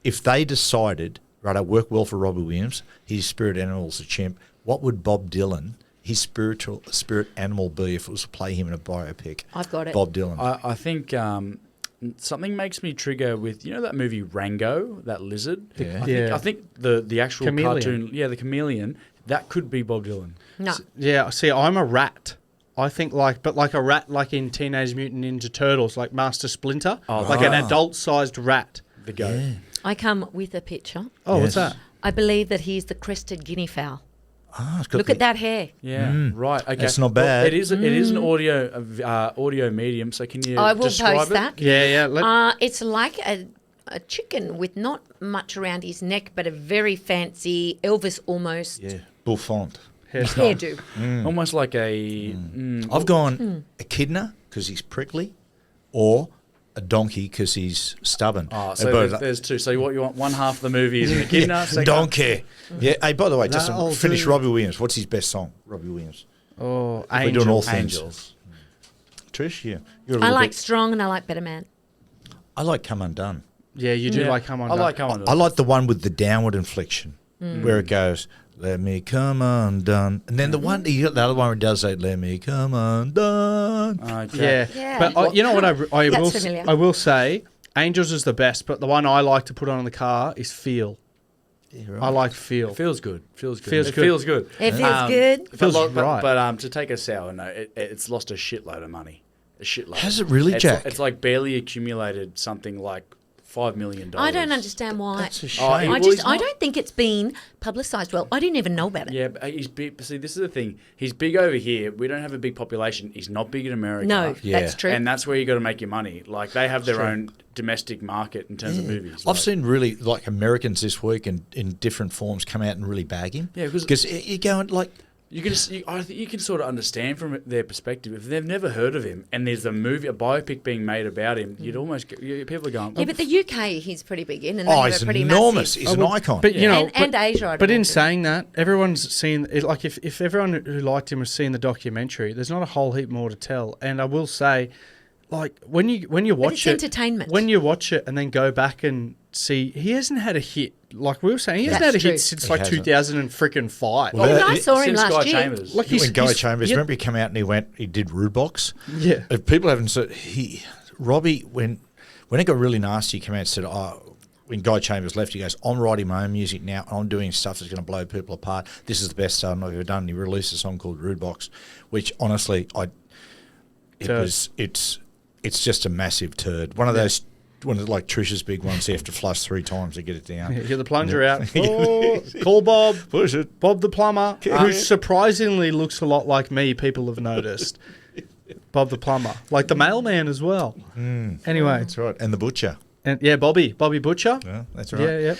If they decided... Right, I work well for Robbie Williams. His spirit animal's a chimp. What would Bob Dylan, his spirit animal, be if it was to play him in a biopic? I've got it. Bob Dylan. I think something makes me trigger with that movie Rango, that lizard. Yeah. I think the actual Chameleon. cartoon, the chameleon, that could be Bob Dylan. No. Yeah. See, I'm a rat. I think like a rat like in Teenage Mutant Ninja Turtles, like Master Splinter, like an adult-sized rat. The goat. Yeah. I come with a picture. Oh, Yes. what's that? I believe that he's the crested guinea fowl. It's got Look at that hair. Yeah, right. Okay, That's not bad. Well, it is an audio medium. So can you? I will describe post it? that. Yeah. It's like a chicken with not much around his neck, but a very fancy Elvis almost Bouffant. hairdo. Almost like a. I've gone echidna because he's prickly, or a donkey because he's stubborn. Oh, so there's two. So what you want? One half of the movie is an echidna. Donkey. Yeah. Hey, by the way, just That'll finish do. Robbie Williams. What's his best song? Robbie Williams. Oh, We're doing all things. Angels. Trish, yeah. You're a I little like bit- Strong and I like Better Man. I like Come Undone. Yeah, you do like Come On. I like Come On. I like the one with the downward inflection where it goes, let me come undone. And then you got the other one where it does say, let me come undone. Okay. Yeah. But you know what That's familiar. I will say, Angels is the best, but the one I like to put on in the car is Feel. Yeah, right. I like Feel. It feels good. Feels good. Feels It good. feels good. It feels good. Feels but, right. But to take a sour note, it's lost a shitload of money. A shitload. Has it really, Jack? It's like barely accumulated something like $5 million. I don't understand why. That's a shame. I don't think it's been publicised well. I didn't even know about it. Yeah, but he's big. But see, this is the thing. He's big over here. We don't have a big population. He's not big in America. No, Yeah. that's true. And that's where you got to make your money. Like they have their own domestic market in terms of movies. I've seen really like Americans this week in different forms come out and really bag him. Yeah, because you're going like, I think you can sort of understand from their perspective if they've never heard of him and there's a biopic being made about him. You'd almost people are going. Yeah, but the UK he's pretty big in, and they have he's a pretty enormous. massive. He's an icon. But you know, And Asia, I'd But in imagine. saying that, everyone's seen it. Like if everyone who liked him has seen the documentary, there's not a whole heap more to tell. And I will say, like when you watch it's it, entertainment. when you watch it and then go back and see, he hasn't had a hit. Like we were saying, he hasn't That's had a true. hit since He like hasn't. 2005. Well, And I saw him Since Guy last year. Chambers. Like when Guy Chambers, remember he came out and he did Rude Box? Yeah. If people haven't said, Robbie, when it got really nasty, he came out and said, when Guy Chambers left, he goes, I'm writing my own music now, and I'm doing stuff that's going to blow people apart. This is the best album I've ever done. And he released a song called Rude Box, which honestly, it's just a massive turd. One of those, like Trish's big ones, you have to flush 3 times to get it down. Get the plunger out. Oh, call Bob. Push it. Bob the plumber, who surprisingly looks a lot like me. People have noticed. Bob the plumber, like the mailman as well. Anyway, That's right. And the butcher. And Bobby Butcher. Yeah, that's right.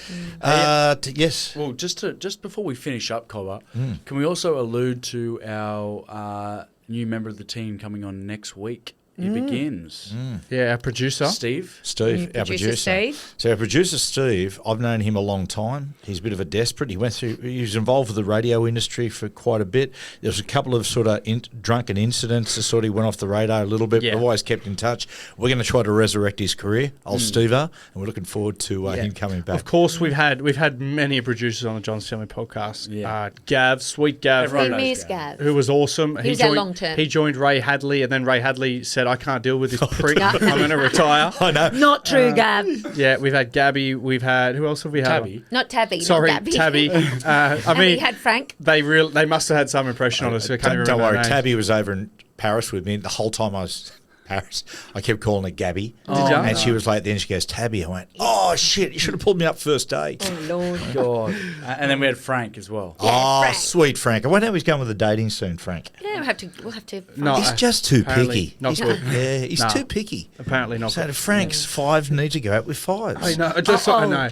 Yes. Well, just before we finish up, Cobber, can we also allude to our new member of the team coming on next week? It begins. Yeah, our producer. Steve, Our producer. Steve. So our producer Steve, I've known him a long time. He's a bit of a desperate. He was involved with the radio industry for quite a bit. There was a couple of sort of drunken incidents that sort of went off the radar a little bit, but always kept in touch. We're going to try to resurrect his career, old Steve-o, and we're looking forward to him coming back. Of course, we've had many producers on the John's Family podcast. Yeah. Gav, sweet Gav, Everyone We knows miss Gav. Gav. who was awesome. He was our long-term. He joined Ray Hadley, and then Ray Hadley said, "I can't deal with this prick. I'm going to retire." I know. Not true, Gav. Yeah, we've had Gabby. We've had who else have we had? Tabby. Not Tabby. Sorry, not Gabby. Tabby. I And we mean, had Frank. they must have had some impression on us. I can't even Don't remember worry, their names. Tabby was over in Paris with me. The whole time I was in Paris, I kept calling her Gabby. Did ya? And she was like, then she goes, Tabby. I went, oh, shit, you should have pulled me up first day. Oh, Lord. God. And then we had Frank as well. Oh, Frank. sweet Frank. I wonder how he's going with the dating soon, Frank. Yeah, we'll have to. No, He's just too apparently picky. not He's, good. yeah, he's No. too picky. Apparently not. So good. Frank's five need to go out with fives. I know. I know.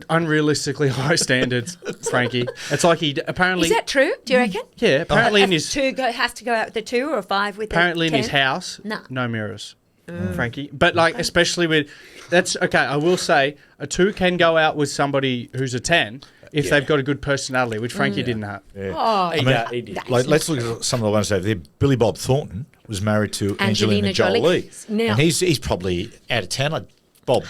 Unrealistically high standards, Frankie. It's like he apparently. Is that true? Do you reckon? Yeah, apparently in A his has to go out with a 2 or a 5 with apparently a in his 10? house, No. no mirrors, Frankie. But like, especially with that's okay. I will say a 2 can go out with somebody who's a 10 if they've got a good personality, which Frankie didn't have. Oh, He did. Like, let's look at some of the ones over there. Billy Bob Thornton was married to Angelina Jolie. Now- And he's probably out of 10.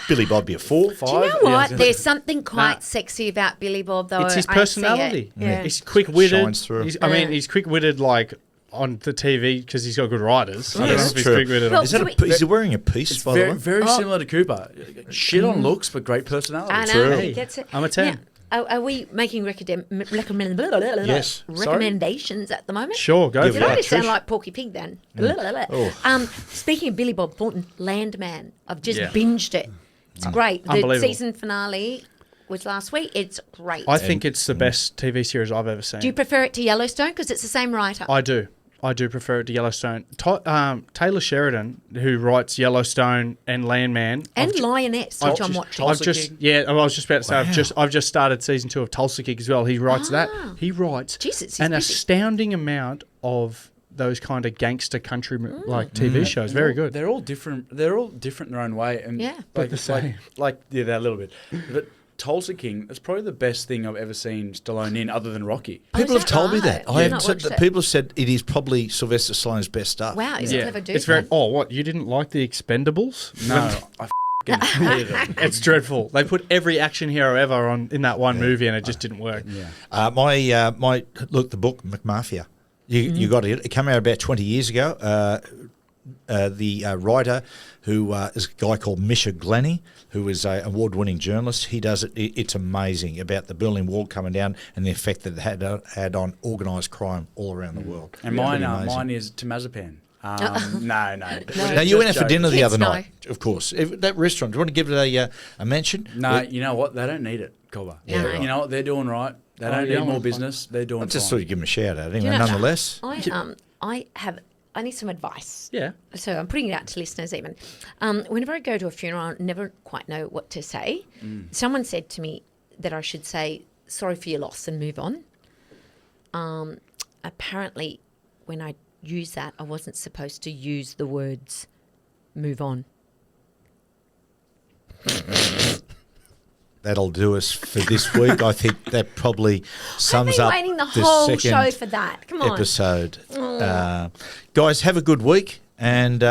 Billy Bob be a 4, 5. do you know what? There's something quite sexy about Billy Bob, though. It's his I see it. personality. Yeah. He's quick-witted. Shines through. He's quick-witted like on the TV because he's got good writers. I don't know That's if he's true. quick-witted. Well, on Is that So is he wearing a piece, It's by the way? very similar to Cooper. Shit on looks, but great personality. I know. True. He gets it. I'm a 10. Now, are we making Yes. recommendations at the moment? Sure, go Give for Did it I a it. just sound Trish. like Porky Pig then? Oh. Speaking of Billy Bob Thornton, Landman. I've just Yeah. binged it. It's great. The Unbelievable. season finale was last week. It's great. I think it's the best TV series I've ever seen. Do you prefer it to Yellowstone? Because it's the same writer. I do. I do prefer it to Yellowstone. Taylor Sheridan, who writes Yellowstone and Landman, and Lioness, which I'm watching. I was just about to say I've just started season 2 of Tulsa King as well. He writes that. He writes Jesus, he's an busy. astounding amount of those kind of gangster country like TV shows. Very good. They're all different. They're all different in their own way. And Yeah. But the same. They're a little bit. But Tulsa King, that's probably the best thing I've ever seen Stallone in, other than Rocky. People is have that told me right? that. I've I haven't not said watched that. it. People have said it is probably Sylvester Stallone's best stuff. Wow, he's a clever dude. It's very. man. Oh, what? You didn't like the Expendables? No, I f***ing hated it. It's dreadful. They put every action hero ever on in that one movie, and it just didn't work. Yeah. My the book McMafia. You got it. It came out about 20 years ago. The writer, who is a guy called Misha Glenny, who is an award-winning journalist. He does it. It's amazing about the Berlin Wall coming down and the effect that it had on organised crime all around the world. And Pretty amazing. mine is Temazepam. No. Now, you went out for dinner the Kids other know. night, of course. That restaurant, do you want to give it a mention? No, you know what? They don't need it, Cobber. Yeah, right. You know what? They're doing right. They Oh, don't you need don't more want business. They're doing I just fine. thought you'd give him a shout out anyway, You know, nonetheless. I need some advice. Yeah. So I'm putting it out to listeners even. Whenever I go to a funeral, I never quite know what to say. Someone said to me that I should say, sorry for your loss and move on. Apparently, when I use that, I wasn't supposed to use the words move on. That'll do us for this week. I think that probably sums I've up been waiting the the whole second show for that. Come on. episode. Guys, have a good week, and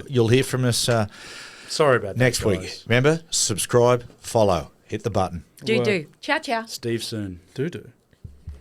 you'll hear from us Sorry about that, next week. guys. Remember, subscribe, follow, hit the button. Do. Ciao, ciao. Steve soon. Do.